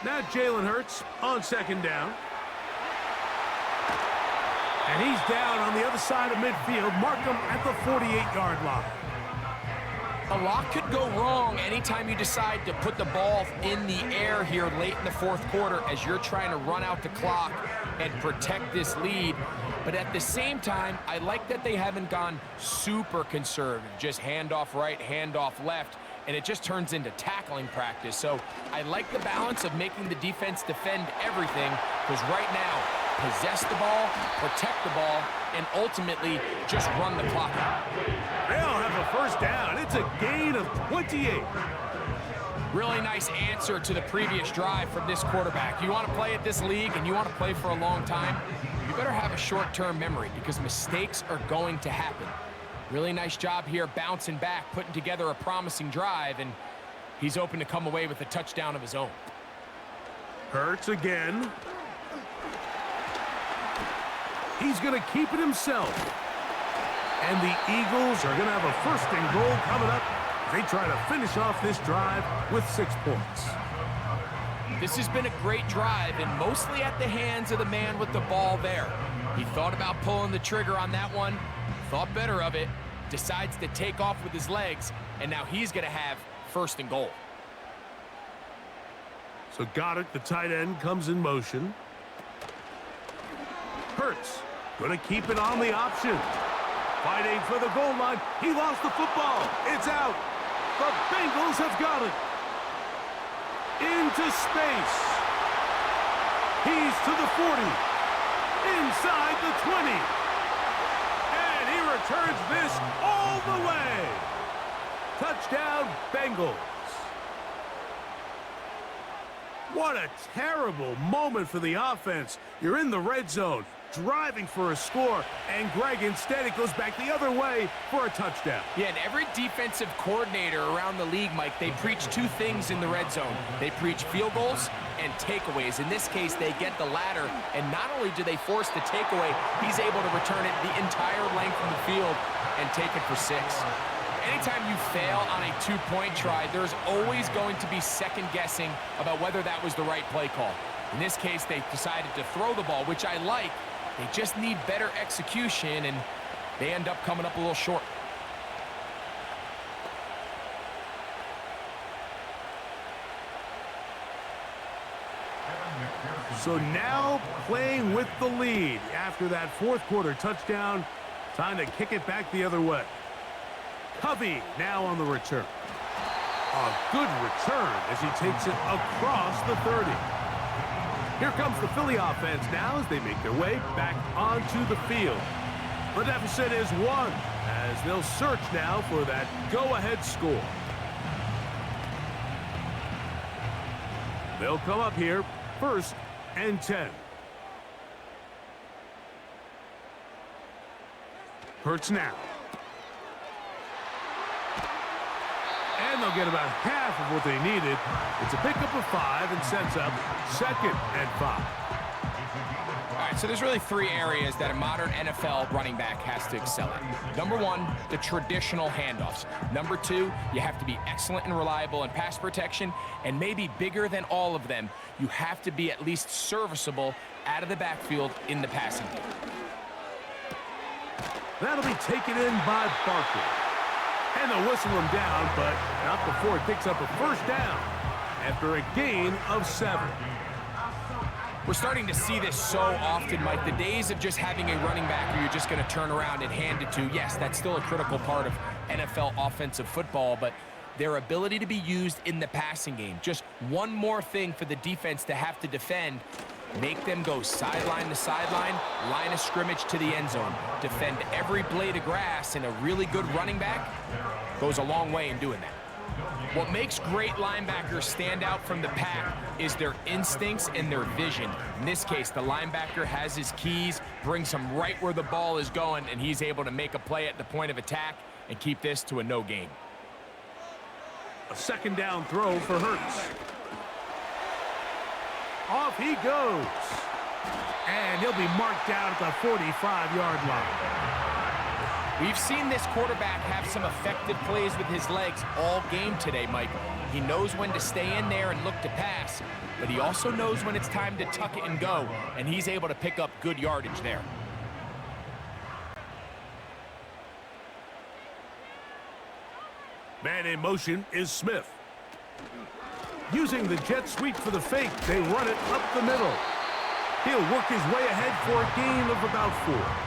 Now Jalen Hurts on second down. And he's down on the other side of midfield. Mark him at the 48-yard line. A lot could go wrong anytime you decide to put the ball in the air here late in the fourth quarter as you're trying to run out the clock and protect this lead. But at the same time, I like that they haven't gone super conservative, just handoff right, handoff left, and it just turns into tackling practice. So I like the balance of making the defense defend everything, because right now, possess the ball, protect the ball, and ultimately just run the clock out. They'll have a first down. It's a gain of 28. Really nice answer to the previous drive from this quarterback. You want to play at this league and you want to play for a long time, you better have a short-term memory because mistakes are going to happen. Really nice job here bouncing back, putting together a promising drive, and he's open to come away with a touchdown of his own. Hurts again. He's going to keep it himself. And the Eagles are going to have a first and goal coming up. They try to finish off this drive with 6 points. This has been a great drive, and mostly at the hands of the man with the ball there. He thought about pulling the trigger on that one, thought better of it, decides to take off with his legs, and now he's going to have first and goal. So Goddard, the tight end, comes in motion. Hurts going to keep it on the option. Fighting for the goal line. He lost the football. It's out. The Bengals have got it. Into space. He's to the 40. Inside the 20. And he returns this all the way. Touchdown, Bengals. What a terrible moment for the offense. You're in the red zone, driving for a score, and Greg, instead it goes back the other way for a touchdown. Yeah, and every defensive coordinator around the league, Mike, they preach 2 things in the red zone. They preach field goals and takeaways. In this case, they get the latter, and not only do they force the takeaway, he's able to return it the entire length of the field and take it for 6. Anytime you fail on a 2-point try, there's always going to be second guessing about whether that was the right play call. In this case, they decided to throw the ball, which I like. They just need better execution, and they end up coming up a little short. So now playing with the lead after that fourth quarter touchdown, time to kick it back the other way. Covey now on the return. A good return as he takes it across the 30. Here comes the Philly offense now as they make their way back onto the field. The deficit is 1 as they'll search now for that go-ahead score. They'll come up here, 1st and 10. Hurts now. And they'll get about half of what they needed. It's a pickup of 5 and sets up 2nd and 5. All right, so there's really 3 areas that a modern NFL running back has to excel at. Number 1, the traditional handoffs. Number 2, you have to be excellent and reliable in pass protection. And maybe bigger than all of them, you have to be at least serviceable out of the backfield in the passing game. That'll be taken in by Barkley. And they'll whistle him down, but not before it picks up a 1st down after a gain of 7. We're starting to see this so often, Mike. The days of just having a running back where you're just going to turn around and hand it to, yes, that's still a critical part of NFL offensive football, but their ability to be used in the passing game, just one more thing for the defense to have to defend. Make them go sideline to sideline, line of scrimmage to the end zone. Defend every blade of grass, and a really good running back goes a long way in doing that. What makes great linebackers stand out from the pack is their instincts and their vision. In this case, the linebacker has his keys, brings him right where the ball is going, and he's able to make a play at the point of attack and keep this to a no gain. A 2nd down throw for Hurts. Off he goes. And he'll be marked down at the 45-yard line. We've seen this quarterback have some effective plays with his legs all game today, Mike. He knows when to stay in there and look to pass, but he also knows when it's time to tuck it and go, and he's able to pick up good yardage there. Man in motion is Smith. Using the jet sweep for the fake, they run it up the middle. He'll work his way ahead for a gain of about 4.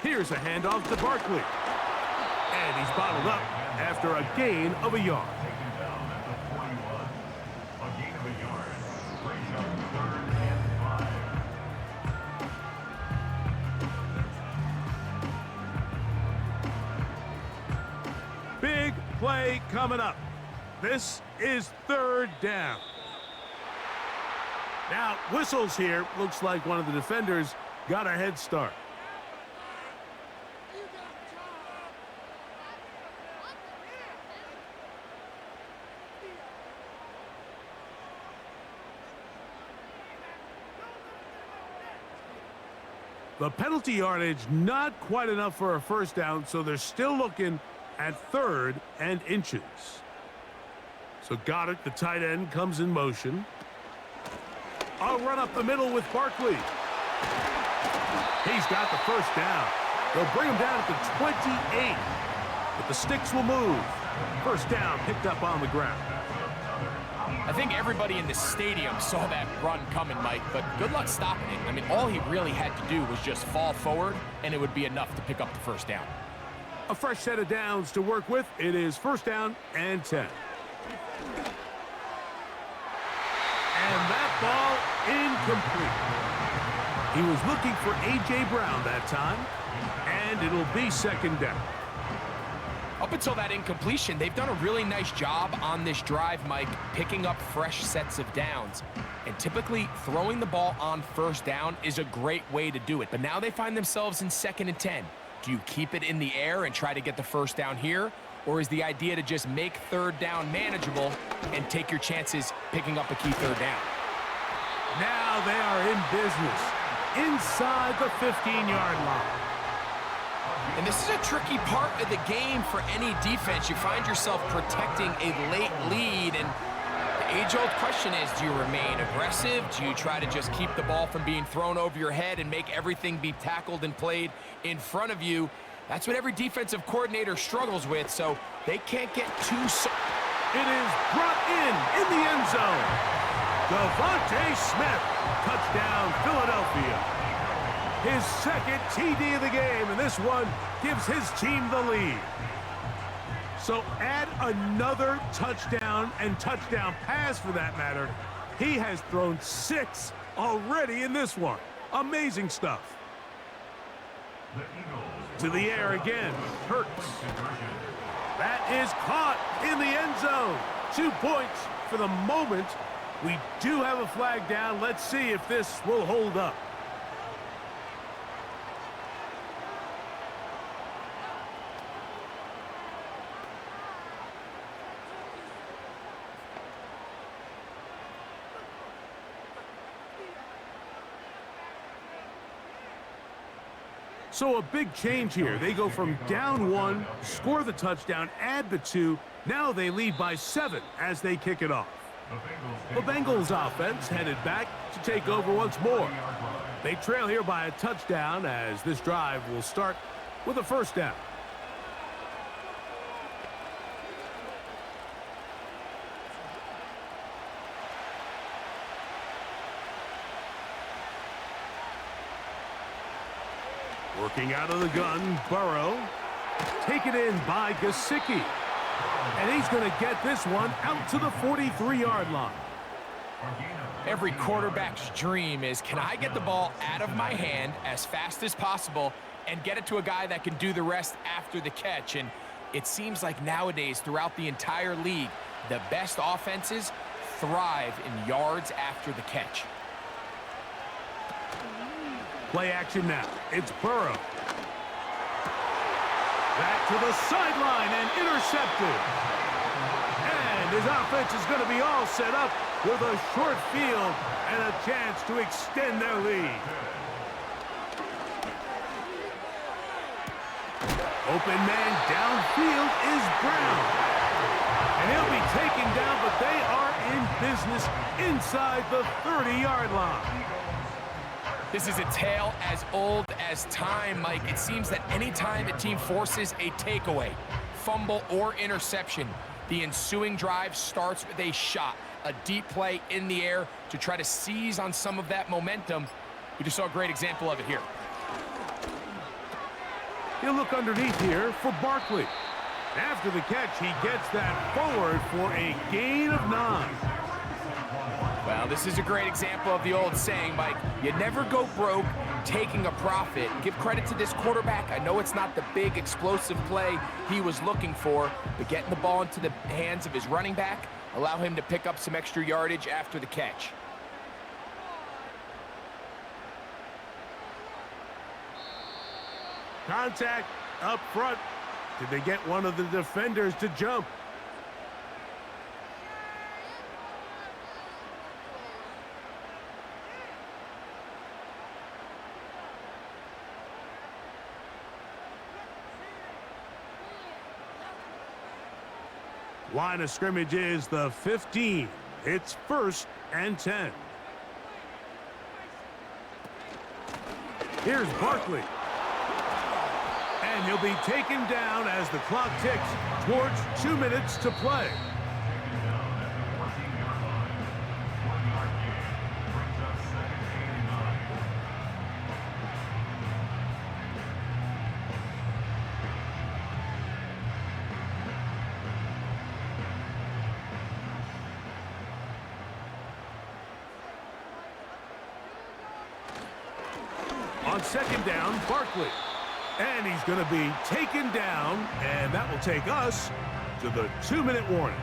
Here's a handoff to Barkley. And he's bottled up after a gain of a yard. Big play coming up. This is 3rd down. Now, whistles here. Looks like one of the defenders got a head start. The penalty yardage not quite enough for a 1st down, so they're still looking at 3rd and inches. So Goddard, the tight end, comes in motion. I'll run up the middle with Barkley. He's got the 1st down. They'll bring him down at the 28. But the sticks will move. 1st down picked up on the ground. I think everybody in the stadium saw that run coming, Mike, but good luck stopping it. I mean, all he really had to do was just fall forward, and it would be enough to pick up the 1st down. A fresh set of downs to work with. It is 1st down and 10. And that ball incomplete. He was looking for A.J. Brown that time, and it'll be 2nd down. Up until that incompletion, they've done a really nice job on this drive, Mike, picking up fresh sets of downs. And typically, throwing the ball on 1st down is a great way to do it. But now they find themselves in 2nd and 10. Do you keep it in the air and try to get the 1st down here? Or is the idea to just make 3rd down manageable and take your chances picking up a key 3rd down? Now they are in business inside the 15-yard line. And this is a tricky part of the game for any defense. You find yourself protecting a late lead, and the age-old question is, do you remain aggressive? Do you try to just keep the ball from being thrown over your head and make everything be tackled and played in front of you? That's what every defensive coordinator struggles with, so they can't get too... It is brought in the end zone. Devontae Smith, touchdown, Philadelphia. His second TD of the game, and this one gives his team the lead. So add another touchdown and touchdown pass for that matter. He has thrown 6 already in this one. Amazing stuff. To the air again, Hurts. That is caught in the end zone. 2 points for the moment. We do have a flag down. Let's see if this will hold up. So a big change here. They go from down 1, score the touchdown, add the 2. Now they lead by 7 as they kick it off. The Bengals offense headed back to take over once more. They trail here by a touchdown as this drive will start with a first down. Working out of the gun, Burrow. Taken in by Gesicki. And he's going to get this one out to the 43-yard line. Every quarterback's dream is, can I get the ball out of my hand as fast as possible and get it to a guy that can do the rest after the catch? And it seems like nowadays, throughout the entire league, the best offenses thrive in yards after the catch. Play action now. It's Burrow. Back to the sideline and intercepted. And his offense is going to be all set up with a short field and a chance to extend their lead. Open man downfield is Brown. And he'll be taken down, but they are in business inside the 30-yard line. This is a tale as old as time, Mike. It seems that anytime a team forces a takeaway, fumble, or interception, the ensuing drive starts with a shot, a deep play in the air to try to seize on some of that momentum. We just saw a great example of it here. He'll look underneath here for Barkley. After the catch, he gets that forward for a gain of 9. Well, this is a great example of the old saying, Mike, you never go broke taking a profit. Give credit to this quarterback. I know it's not the big explosive play he was looking for, but getting the ball into the hands of his running back, allow him to pick up some extra yardage after the catch. Contact up front. Did they get one of the defenders to jump? Line of scrimmage is the 15. It's 1st and 10. Here's Barkley. And he'll be taken down as the clock ticks towards 2 minutes to play. On second down, Barkley. And he's going to be taken down, and that will take us to the 2-minute warning.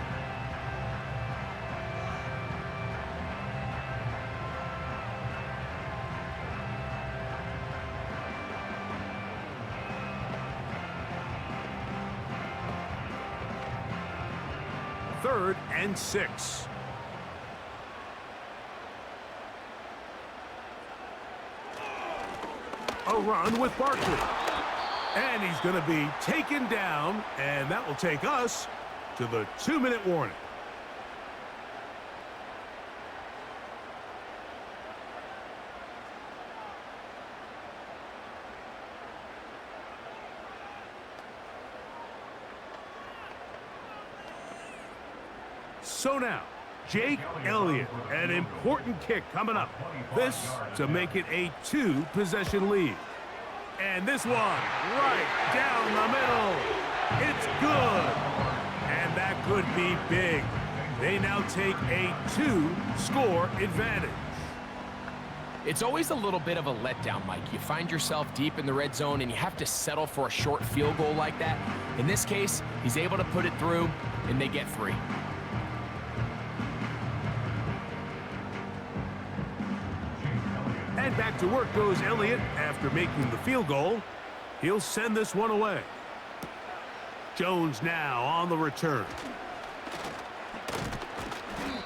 Third and 6. A run with Barkley. And he's going to be taken down, and that will take us to the 2-minute warning. So now, Jake Elliott, an important kick coming up. This to make it a 2-possession lead. And this one, right down the middle. It's good. And that could be big. They now take a 2-score advantage. It's always a little bit of a letdown, Mike. You find yourself deep in the red zone and you have to settle for a short field goal like that. In this case, he's able to put it through and they get 3. And back to work goes Elliott after making the field goal. He'll send this one away. Jones now on the return.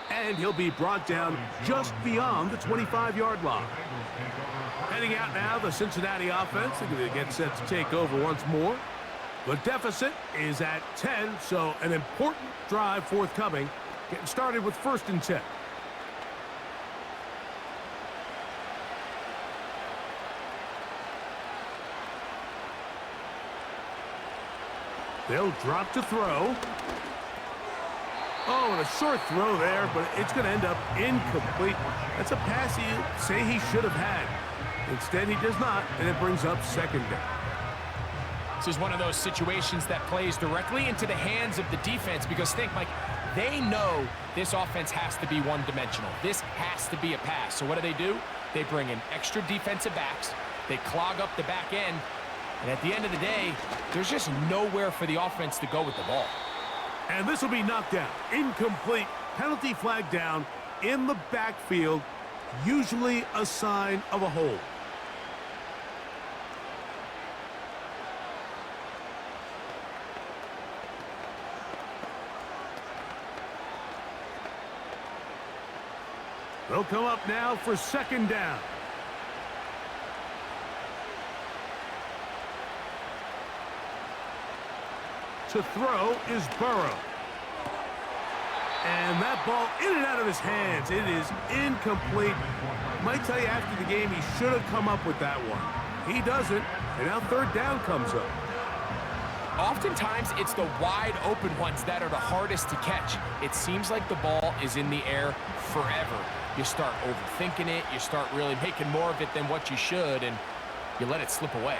And he'll be brought down just beyond the 25-yard line. Heading out now, the Cincinnati offense. They're going to get set to take over once more. The deficit is at 10, so an important drive forthcoming. Getting started with 1st and 10. They'll drop to throw. Oh, and a short throw there, but it's going to end up incomplete. That's a pass you say he should have had. Instead, he does not, and it brings up 2nd down. This is one of those situations that plays directly into the hands of the defense because think, Mike, they know this offense has to be one-dimensional. This has to be a pass. So what do? They bring in extra defensive backs. They clog up the back end. And at the end of the day, there's just nowhere for the offense to go with the ball. And this will be knocked down. Incomplete. Penalty flag down in the backfield. Usually a sign of a hold. They'll come up now for 2nd down. To throw is Burrow. And that ball in and out of his hands. It is incomplete. Might tell you after the game he should have come up with that one. He doesn't, and now 3rd down comes up. Oftentimes, it's the wide open ones that are the hardest to catch. It seems like the ball is in the air forever. You start overthinking it. You start really making more of it than what you should, and you let it slip away.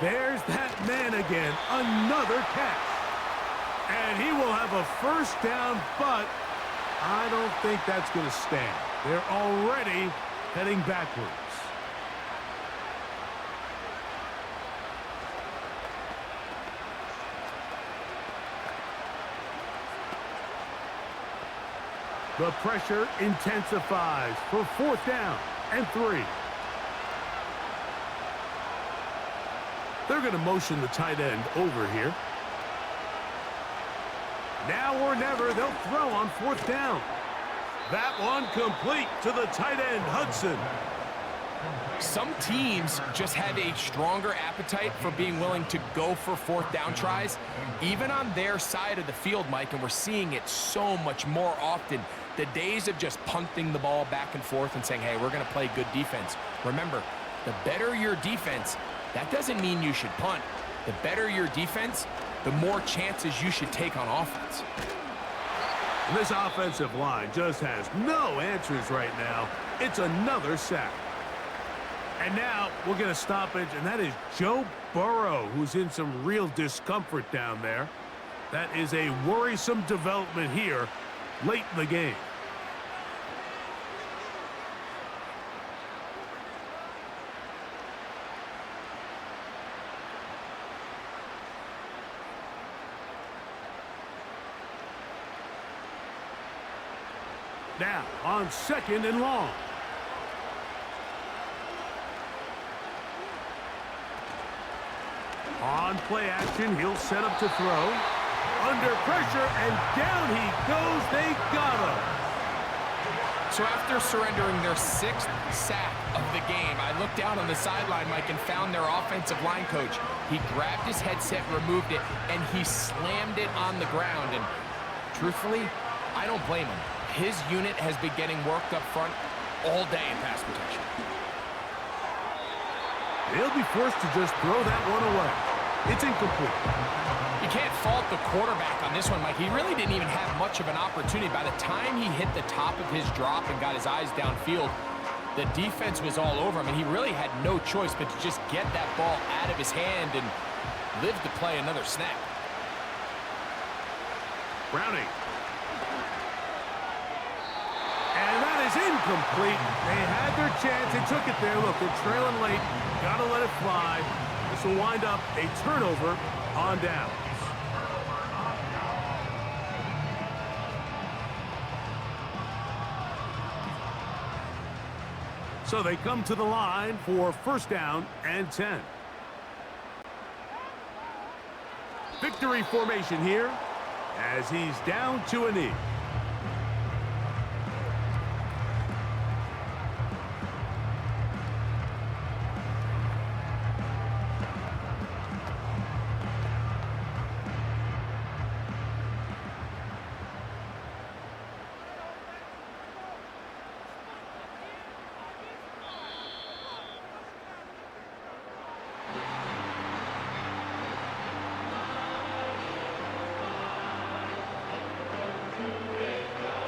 There's that man again, another catch. And he will have a 1st down, but I don't think that's going to stand. They're already heading backwards. The pressure intensifies for 4th down and 3. They're going to motion the tight end over here. Now or never, they'll throw on 4th down. That one complete to the tight end, Hudson. Some teams just have a stronger appetite for being willing to go for 4th down tries, even on their side of the field, Mike, and we're seeing it so much more often. The days of just punting the ball back and forth and saying, hey, we're going to play good defense. Remember, the better your defense, that doesn't mean you should punt. The better your defense, the more chances you should take on offense. And this offensive line just has no answers right now. It's another sack. And now we'll get a stoppage, and that is Joe Burrow, who's in some real discomfort down there. That is a worrisome development here late in the game. Now on 2nd and long. On play action, he'll set up to throw. Under pressure, and down he goes. They got him. So after surrendering their 6th sack of the game, I looked down on the sideline, Mike, and found their offensive line coach. He grabbed his headset, removed it, and he slammed it on the ground. And truthfully, I don't blame him. His unit has been getting worked up front all day in pass protection. He'll be forced to just throw that one away. It's incomplete. You can't fault the quarterback on this one, Mike. He really didn't even have much of an opportunity. By the time he hit the top of his drop and got his eyes downfield, the defense was all over him, and he really had no choice but to just get that ball out of his hand and live to play another snap. Browning. And that is incomplete. They had their chance. They took it there. Look, they're trailing late. Got to let it fly. This will wind up a turnover on down. So they come to the line for first down and 10. Victory formation here as he's down to a knee.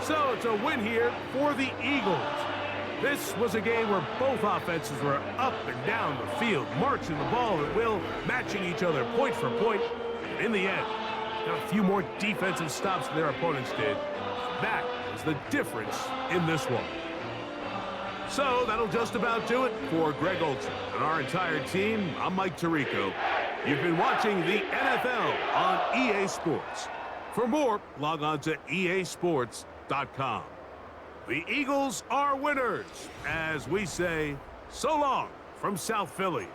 So it's a win here for the Eagles. This was a game where both offenses were up and down the field, marching the ball at will, matching each other point for point. And in the end, got a few more defensive stops than their opponents did. That is the difference in this one. So that'll just about do it for Greg Olson and our entire team. I'm Mike Tirico. You've been watching the NFL on EA Sports. For more, log on to easports.com. The Eagles are winners, as we say, so long from South Philly.